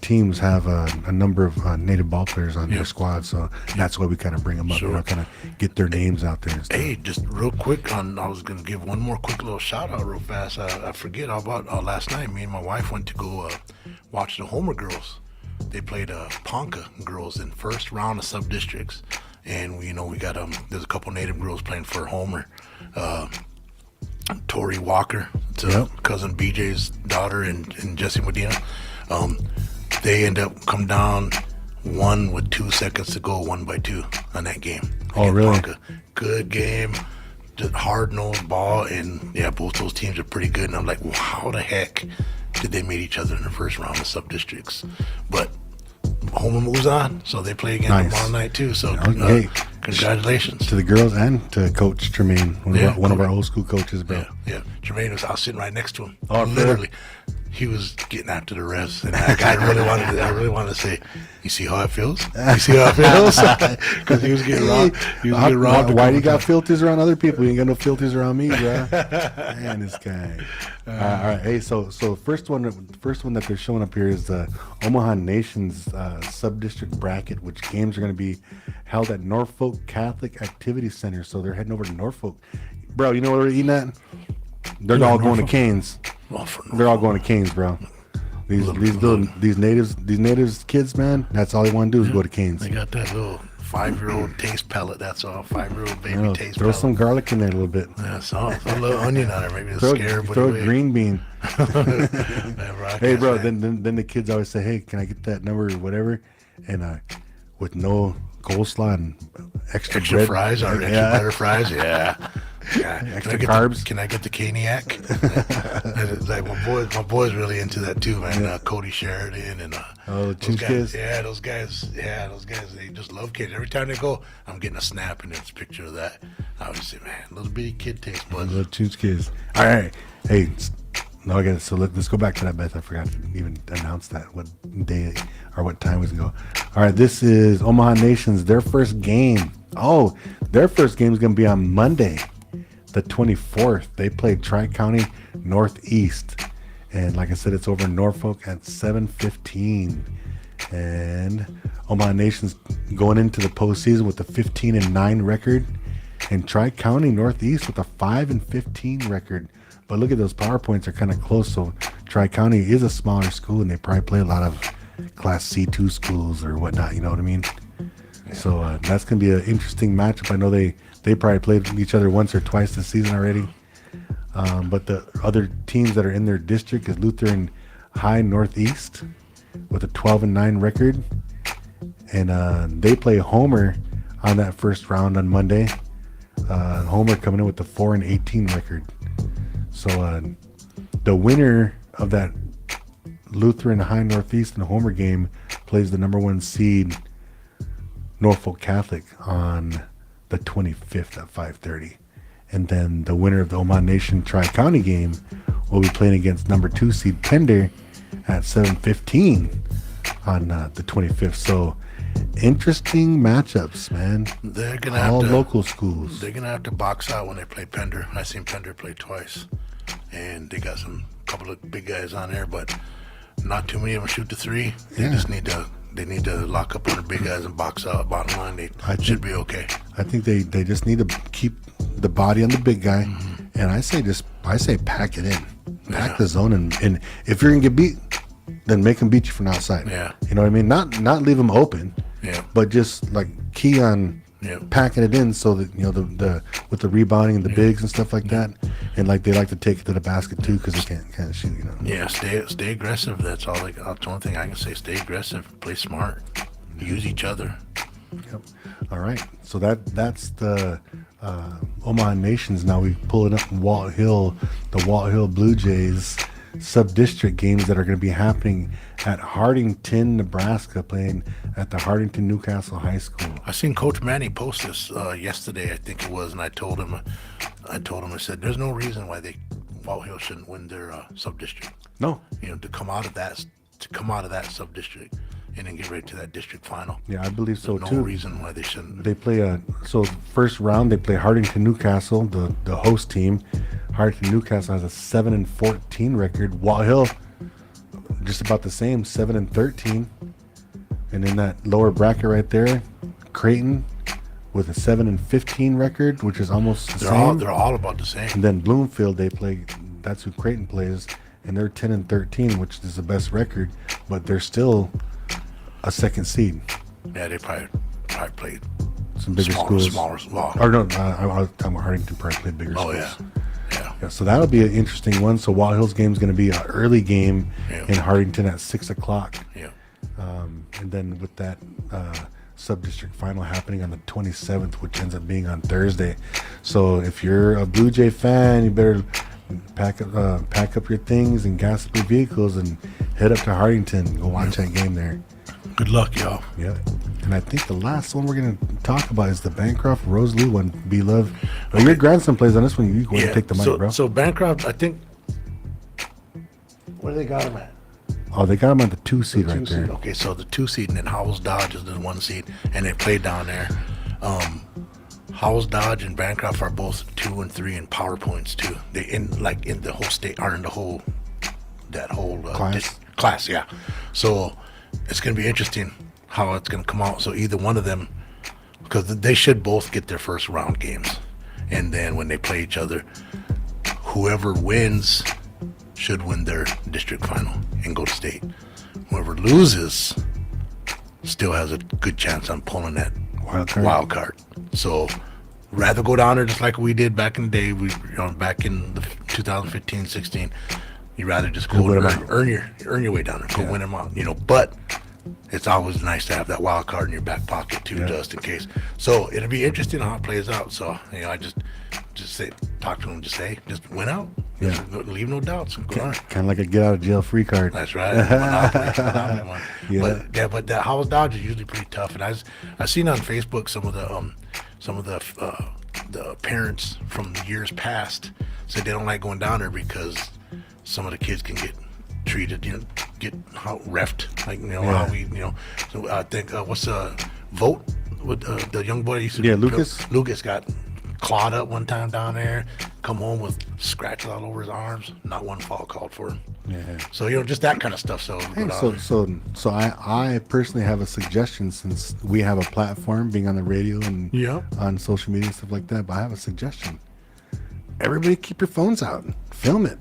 teams have a number of native ball players on their squad, so that's why we kind of bring them up, Sure. kind of get their names out there and stuff. Hey, just real quick, I was going to give one more quick little shout out real fast. I forget about last night. Me and my wife went to go watch the Homer girls. They played Ponca girls in first round of sub districts, and we got there's a couple native girls playing for Homer. Tori Walker, cousin BJ's daughter, and Jesse Medina. They end up come down one with 2 seconds to go, 1-2 on that game. Oh, really? Ponca. Good game, just hard-nosed ball, and both those teams are pretty good. And I'm like, well, how the heck did they meet each other in the first round of sub-districts? But Homer moves on, so they play again tomorrow night too. So congratulations to the girls and to Coach Tremaine, one of our old school coaches, bro. Yeah. Tremaine I was sitting right next to him. Oh, literally. He was getting after the refs, and I really wanted to say, "You see how it feels? You see how it feels?" Because he was getting wrong. Why do you got filters around other people? You ain't got no filters around me, bro. Man, this guy. All right. Hey, so first one that they're showing up here is the Omaha Nation's sub-district bracket, which games are going to be held at Norfolk Catholic Activity Center. So they're heading over to Norfolk, bro. You know where they're eating at? They're all going to Canes. They're all going to Canes, bro. These natives kids, man. That's all they want to do is go to Canes. They got that little 5-year-old taste palette. That's all. 5-year-old baby taste throw palette. Some garlic in there a little bit. Yeah, throw a little onion on it. Maybe throw a green bean. Hey, bro. Then Then the kids always say, "Hey, can I get that number or whatever?" And with no coleslaw and extra bread. fries or extra butter fries. Yeah. Extra carbs. Can I get the caniac? Like my boy's really into that too, man. Cody Sheridan and those guys. kids. Yeah, those guys. They just love kids. Every time they go, I'm getting a snap and it's a picture of that. I would say, man, little bitty kid taste buds. Little Tunes kids. All right. Hey, no, I got it. So let's go back to that, Beth. I forgot to even announce that what day or what time was ago. All right, this is Omaha Nation's their first game. Oh, their first game is going to be on Monday, the 24th. They play Tri-County Northeast, and like I said, it's over in Norfolk at 7:15. And Omaha Nation's going into the postseason with a 15-9 record, and Tri-County Northeast with a 5-15 record. But look at those PowerPoints are kind of close. So Tri-County is a smaller school, and they probably play a lot of Class C2 schools or whatnot. You know what I mean? Yeah. So that's gonna be an interesting matchup. I know they probably played each other once or twice this season already. But the other teams that are in their district is Lutheran High Northeast with a 12-9 record, and they play Homer on that first round on Monday. Homer coming in with a 4-18 record. So the winner of that Lutheran High Northeast and Homer game plays the number 1 seed Norfolk Catholic on the 25th at 5:30, and then the winner of the Omaha Nation Tri-County game will be playing against number 2 seed Pender at 7:15 on the 25th. So interesting matchups, man. They're gonna have all to, local schools. They're gonna have to box out when they play Pender. I seen Pender play twice, and they got couple of big guys on there, but not too many of them shoot the three. They just need to lock up on the big guys and box out. Bottom line, they should be okay. I think they just need to keep the body on the big guy, and I say pack it in, pack the zone, and if you're gonna get beat, then make them beat you from outside. Yeah, you know what I mean. Not leave them open. Yeah, but just like key on packing it in so that the with the rebounding and the bigs and stuff like that, and like they like to take it to the basket too because they can't shoot. Yeah, stay aggressive. That's all. That's the only thing I can say. Stay aggressive. Play smart. Use each other. Yep. All right. So that's the Omaha Nations. Now we pull it up in Walt Hill. The Walt Hill Blue Jays sub-district games that are going to be happening at Hardington, Nebraska, playing at the Hardington Newcastle High School. I seen Coach Manny post this yesterday, I think it was, and I told him, I said, there's no reason why Wall Hill shouldn't win their sub-district. No. To come out of that sub-district and then get ready to that district final. Yeah, I believe so There's too. no reason why they shouldn't. They play so first round they play Hardington Newcastle, the host team. Hardington Newcastle has a 7-14 record. Wall Hill just about the same, 7-13. And in that lower bracket right there, Creighton with a 7-15 record, which is almost the same. They're all about the same. And then Bloomfield, they play. That's who Creighton plays, and they're 10-13, which is the best record, but they're still a second seed. Yeah, they probably played Some bigger schools. Or no, I'm Hardington probably played bigger schools. Yeah, so that'll be an interesting one. So Wall Hill's game is going to be an early game in Hardington at 6:00. Yeah. And then with that sub-district final happening on the 27th, which ends up being on Thursday. So if you're a Blue Jay fan, you better pack up your things and gas up your vehicles and head up to Hardington. Go watch that game there. Good luck, y'all. Yeah. And I think the last one we're going to talk about is the Bancroft Rosalie one, B-Luv. Oh, your grandson plays on this one. You go ahead and take the mic, bro. So Bancroft, I think, where do they got him at? Oh, they got him on the 2 seed right there. Okay, so the 2 seed, and then Howells Dodge is the 1 seed, and they play down there. Howells Dodge and Bancroft are both 2 and 3 in power points too. They in the whole state, are in the whole class. Yeah. So it's gonna be interesting how it's gonna come out. So either one of them, because they should both get their first round games, and then when they play each other, whoever wins should win their district final and go to state. Whoever loses still has a good chance on pulling that wild card. So rather go down there just like we did back in the day. Back in the 2015-16, you rather just go earn your way down there, go win them out. But it's always nice to have that wild card in your back pocket too, just in case. So it'll be interesting how it plays out. So I just say, talk to them, just win out. Yeah. Leave no doubts. Kind of like a get out of jail free card. That's right. Monopoly one. Yeah. But that Howells Dodge is usually pretty tough. And I seen on Facebook some of the parents from the years past said they don't like going down there because some of the kids can get treated, get reffed, how we, So I think what's the vote with the young boy used to Lucas got clawed up one time down there, come home with scratches all over his arms, not one foul called for him. Yeah. So just that kind of stuff. So so I personally have a suggestion, since we have a platform being on the radio and on social media and stuff like that. But I have a suggestion. Everybody keep your phones out, film it,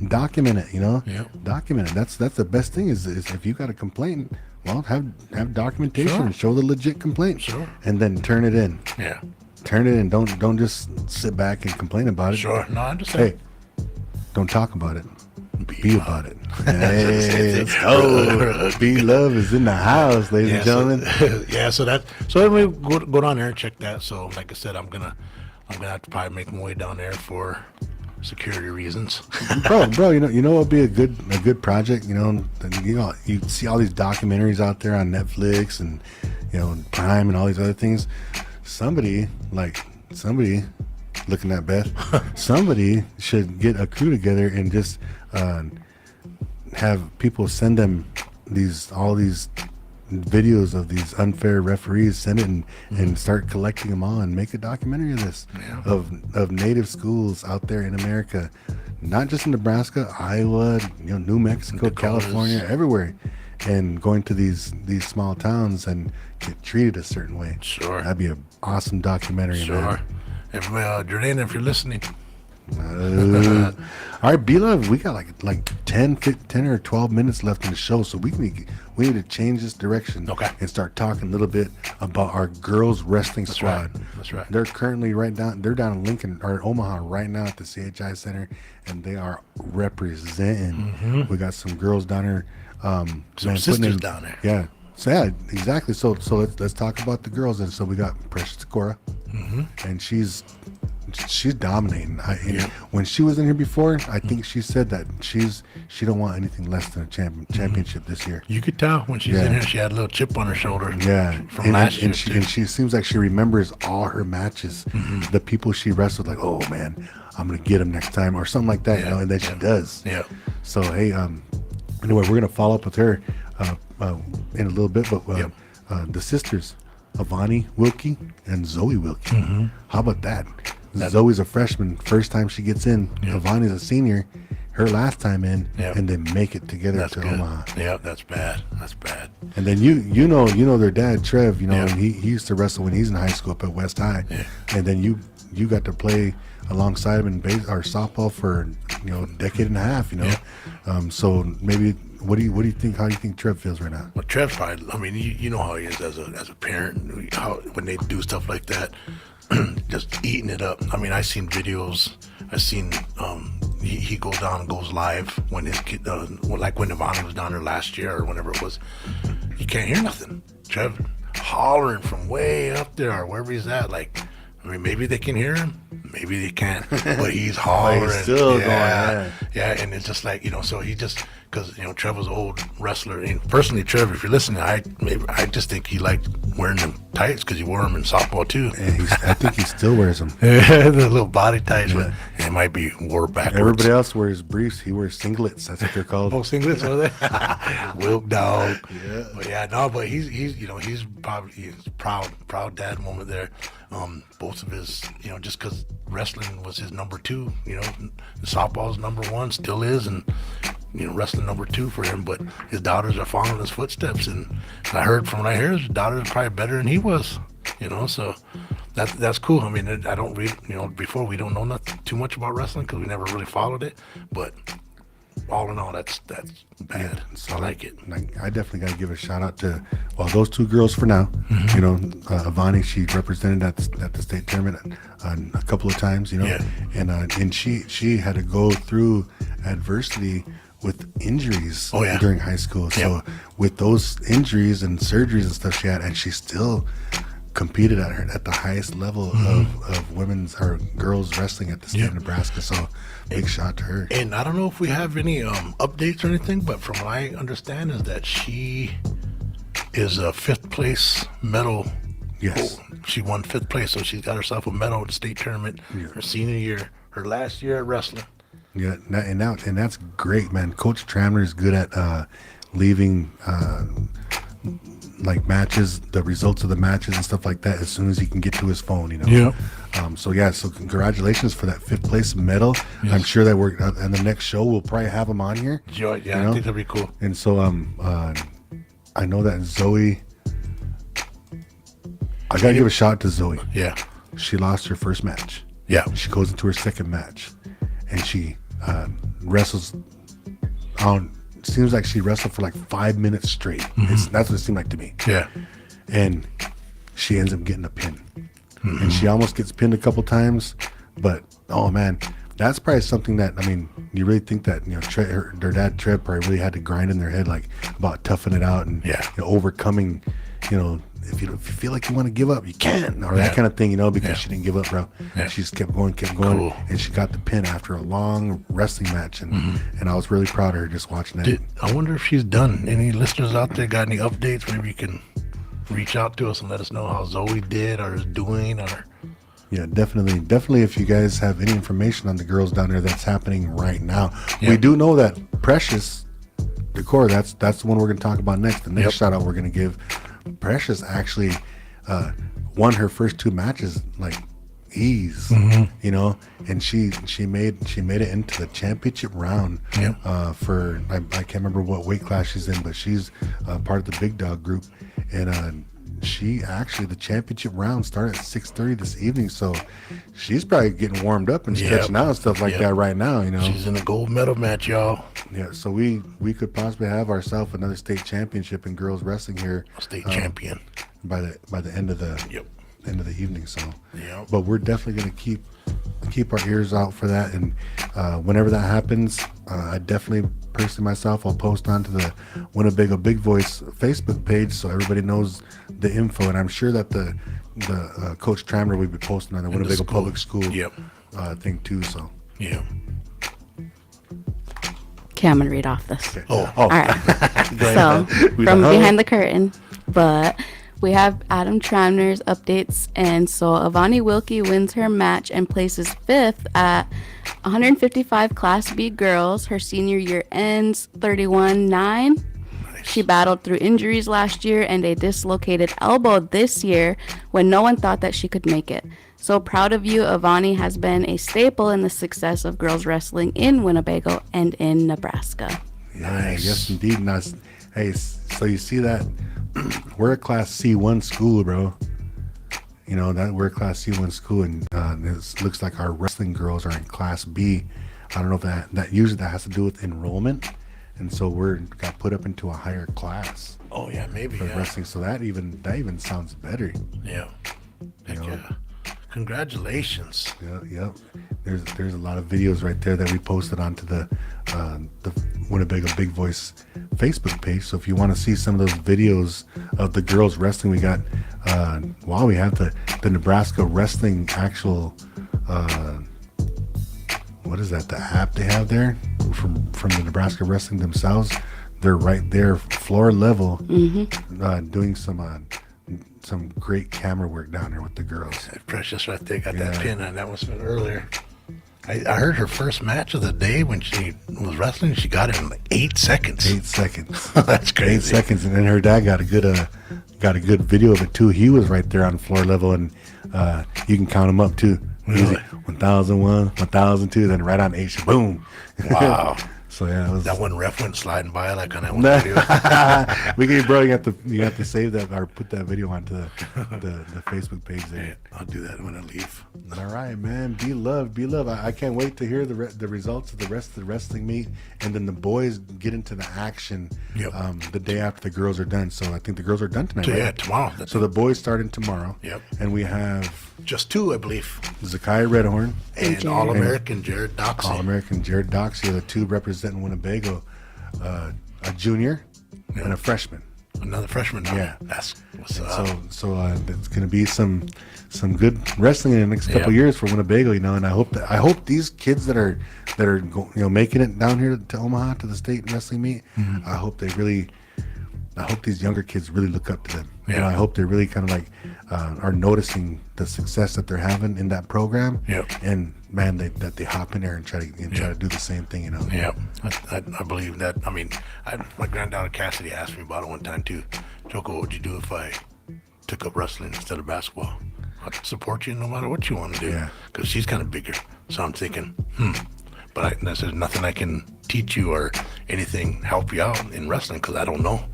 document it. Document it. That's the best thing is if you got a complaint, well, have documentation and show the legit complaint, and then turn it in. Turn it in. Don't just sit back and complain about it. No, I understand. Hey, don't talk about it. Be about it. Hey, let's go. B-Luv is in the house, ladies and gentlemen. So we go down there and check that. So like I said, I'm gonna have to probably make my way down there for security reasons. bro, you know what'd be a good project. You see all these documentaries out there on Netflix and Prime and all these other things. Somebody looking at Beth, somebody should get a crew together and just have people send them all these videos of these unfair referees, send it and start collecting them all and make a documentary of this, of native schools out there in America, not just in Nebraska, Iowa, New Mexico, California, everywhere, and going to these small towns and get treated a certain way. That'd be an awesome documentary. Man. If Jordan, if you're listening. All right, B-Luv, we got like 10 or 12 minutes left in the show, so we need to change this direction and start talking a little bit about our girls wrestling squad. That's right. They're currently they're down in Lincoln or Omaha right now at the CHI Center, and they are representing. We got some girls down here. Some sisters down there. Yeah. So exactly. So let's talk about the girls. And so we got Precious Sakura, and she's she's dominating. When she was in here before, I think she said that she don't want anything less than a championship this year. You could tell when she's in here, she had a little chip on her shoulder. Yeah, from last year. And she seems like she remembers all her matches. The people she wrestled, like, oh man, I'm gonna get them next time or something like that. And then she does. Yeah. So hey, anyway, we're gonna follow up with her in a little bit, but the sisters, Avani Wilkie and Zoe Wilkie. How about that? Zoe's a freshman, first time she gets in. Avani's a senior, her last time in, and they make it together to Omaha. Yeah, that's bad. That's bad. And then you know their dad, Trev. He used to wrestle when he's in high school up at West High. And then you got to play alongside him in softball for a decade and a half. So maybe. What do you think? How do you think Trev feels right now? Well, Trev's probably. I mean, you know how he is as a parent. How when they do stuff like that, just eating it up. I mean, I seen videos. I seen he goes down and goes live when his kid, like when Ivani was down there last year or whenever it was. You can't hear nothing. Trev hollering from way up there or wherever he's at. Like, I mean, maybe they can hear him, maybe they can't, but he's hollering. He's still going. Yeah, and it's just like so he just. Because Trev was an old wrestler, and personally, Trev, if you're listening, I just think he liked wearing them tights because he wore them in softball too. And I think he still wears them. The little body tights, but it might be wore backwards. Everybody else wears briefs. He wears singlets. That's what they're called. Oh, singlets are they? Wilk dog. Yeah, but he's probably proud dad moment there. Both of his, just because wrestling was his number two. Softball's number one, still is, and. Wrestling number two for him, but his daughters are following his footsteps, and I heard from what I hear, his daughters are probably better than he was, so that's cool. I mean, I don't read, before we don't know nothing too much about wrestling because we never really followed it, but all in all, that's bad. So I like it. I definitely got to give a shout out to those two girls for now. Avani, she represented at the state tournament a couple of times. And she had to go through adversity with injuries during high school. So with those injuries and surgeries and stuff she had, and she still competed at the highest level of women's or girls wrestling at the state of Nebraska. So big shout to her. And I don't know if we have any updates or anything, but from what I understand is that she is a 5th place medal. Yes. She won 5th place, so she's got herself a medal at the state tournament her senior year, her last year at wrestling. Yeah, and that's great, man. Coach Tramler is good at leaving like matches, the results of the matches and stuff like that as soon as he can get to his phone. So congratulations for that 5th place medal. Yes. I'm sure that we're in the next show we'll probably have him on here. Yeah, I think that'd be cool. And so I know that Zoe. I gotta give a shout out to Zoe. Yeah, she lost her first match. Yeah, she goes into her second match, and she wrestles on. Seems like she wrestled for like 5 minutes straight. That's what it seemed like to me. Yeah, and she ends up getting a pin, and she almost gets pinned a couple times. But oh man, that's probably something that you really think that their dad Trev probably really had to grind in their head like about toughing it out and overcoming. If you feel like you want to give up, you can, or that kind of thing, because she didn't give up, bro. Yeah. She just kept going, cool. And she got the pin after a long wrestling match, and I was really proud of her just watching that. I wonder if she's done. Any listeners out there got any updates? Maybe you can reach out to us and let us know how Zoe did or is doing, or. Yeah, definitely. If you guys have any information on the girls down there that's happening right now, we do know that Precious Decor. That's the one we're going to talk about next. The next shout out we're going to give. Precious actually won her first 2 matches like ease, and she made it into the championship round for I can't remember what weight class she's in, but she's part of the big dog group, and she actually the championship round started at 6:30 this evening, so she's probably getting warmed up and stretching out and stuff like that right now. She's in the gold medal match, y'all. Yeah, so we could possibly have ourselves another state championship in girls wrestling here. A state champion by the end of the evening. So, Yeah. but we're definitely going to keep our ears out for that. And whenever that happens, I definitely personally myself, I'll post onto the Winnebago Big Voice Facebook page so everybody knows the info. And I'm sure that the Coach Trammer will be posting on the Winnebago Public School thing too. So Yeah. Okay, I'm gonna read off this. okay. Oh. All right. So from behind the curtain, but we have Adam Tramner's updates, and so Avani Wilkie wins her match and places 5th at 155 Class B girls. Her senior year ends 31-9. She battled through injuries last year and a dislocated elbow this year when no one thought that she could make it. So proud of you. Avani has been a staple in the success of girls wrestling in Winnebago and in Nebraska. Yeah, yes indeed. Now, hey, so you see that we're a Class C1 school, bro. You know that we're a Class C1 school, and it looks like our wrestling girls are in Class B. I don't know if that usually that has to do with enrollment, and so we're got put up into a higher class Oh yeah, maybe. for Yeah. wrestling. So that even sounds better. Yeah. Heck know. yeah. Congratulations. Yep. There's a lot of videos right there that we posted onto the Winnebago Big Voice Facebook page. So if you want to see some of those videos of the girls wrestling, we got we have the Nebraska wrestling actual what is that? The app they have there from the Nebraska wrestling themselves. They're right there, floor level, doing some great camera work down there with the girls. Precious right there got that pin on. That was from earlier. I heard her first match of the day when she was wrestling. She got it in like 8 seconds. 8 seconds. That's crazy. 8 seconds, and then her dad got a good video of it too. He was right there on floor level, and you can count them up too. Really? 1001, 1002, then right on 8, boom. Wow. So yeah, it was. That one ref went sliding by like on that one video. We can, bro. You have to save that or put that video onto the Facebook page there. I'll do that when I leave. All right, man. B-Luv. I can't wait to hear the results of the rest of the wrestling meet, and then the boys get into the action the day after the girls are done. So I think the girls are done tonight. So, right? yeah, tomorrow. So the boys starting tomorrow. Yep. And we have Just 2, I believe. Zakiah Redhorn, And Jared. All-American Jared Doxey. All-American Jared Doxey, the two representing Winnebago, a junior and a freshman. Another freshman now. Yeah. That's what's up. So there's going to be some good wrestling in the next couple of years for Winnebago, you know. And I hope these kids that are making it down here to Omaha to the state wrestling meet. I hope these younger kids really look up to them. You know, I hope they really kind of like are noticing the success that they're having in that program. Yep. And man, that they hop in there and try to do the same thing. You know. Yeah, I believe that. I mean, my granddaughter Cassidy asked me about it one time too. Joko, what would you do if I took up wrestling instead of basketball? I'd support you no matter what you want to do. Yeah. Because she's kind of bigger. So I'm thinking, But there's nothing I can teach you or anything help you out in wrestling because I don't know.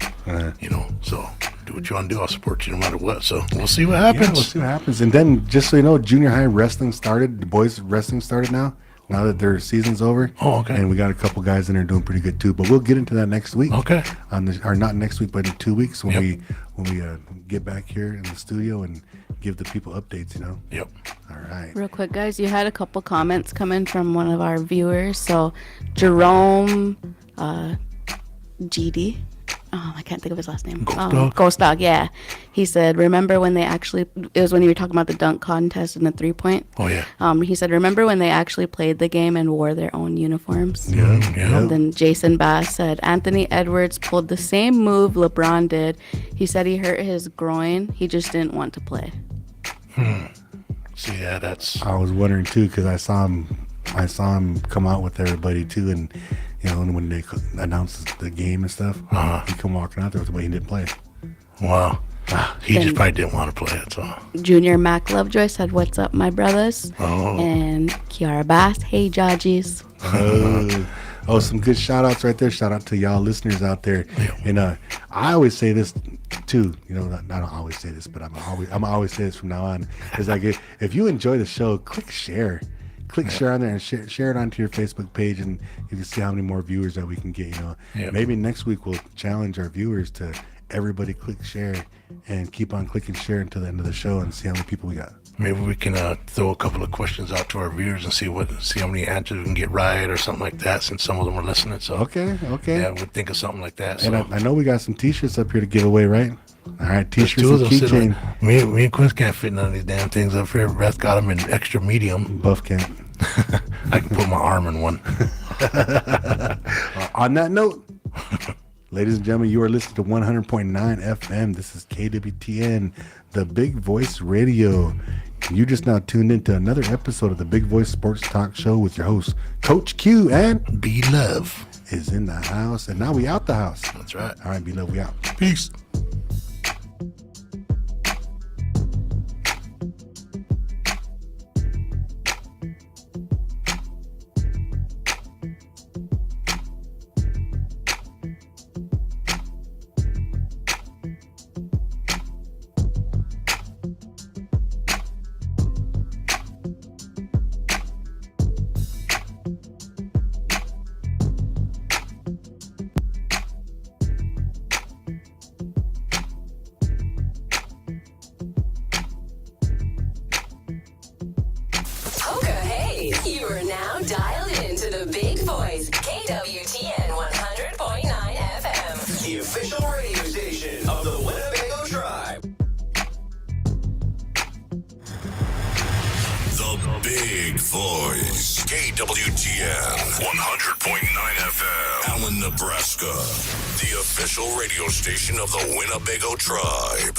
You know, so do what you want to do. I'll support you no matter what. So we'll see what happens. Yeah, we'll see what happens. And then, just so you know, junior high wrestling started. The boys wrestling started now that their season's over. Oh, okay. And we got a couple guys in there doing pretty good too. But we'll get into that next week. Okay. Or not next week, but in 2 weeks when we get back here in the studio and give the people updates. You know. Yep. All right. Real quick, guys, you had a couple comments come in from one of our viewers. So Jerome GD. Oh, I can't think of his last name. Ghost Dog, yeah. He said, remember when it was when you were talking about the dunk contest and the 3-point? Oh, yeah. He said, remember when they actually played the game and wore their own uniforms? Yeah. And then Jason Bass said, Anthony Edwards pulled the same move LeBron did. He said he hurt his groin. He just didn't want to play. So, yeah, that's... I was wondering too because I saw him come out with everybody too, and you know, and when they announced the game and stuff, he come walking out there with the way he didn't play. Wow. He just probably didn't want to play, that's all. Junior Mac Lovejoy said, what's up, my brothers? Oh. And Kiara Bass, hey, Judges. Oh, some good shout outs right there. Shout out to y'all listeners out there. Yeah. And I always say this too, you know, I don't always say this, but I'm always say this from now on. Is like if you enjoy the show, click share on there and share it onto your Facebook page, and you can see how many more viewers that we can get. You know, maybe next week we'll challenge our viewers to everybody click share and keep on clicking share until the end of the show and see how many people we got. Maybe we can throw a couple of questions out to our viewers and see how many answers we can get right or something like that, since some of them are listening. So Okay. yeah, we'd think of something like that. So. And I know we got some T-shirts up here to give away, right? All right, There's T-shirts two of and them sitting. keychain. Me and Quince can't fit none of these damn things up here. Beth got them in extra medium. Buff can't. I can put my arm in one. On that note, ladies and gentlemen, you are listening to 100.9 FM. This is KWTN, the Big Voice Radio. You just now tuned into another episode of the Big Voice Sports Talk Show with your host, Coach Q, and B-Luv is in the house. And now we out the house. That's right. All right, B-Luv, we out. Peace. You are now dialed into the Big Voice, KWTN 100.9 FM. The official radio station of the Winnebago tribe. The Big Voice, KWTN 100.9 FM, Allen, Nebraska. The official radio station of the Winnebago tribe.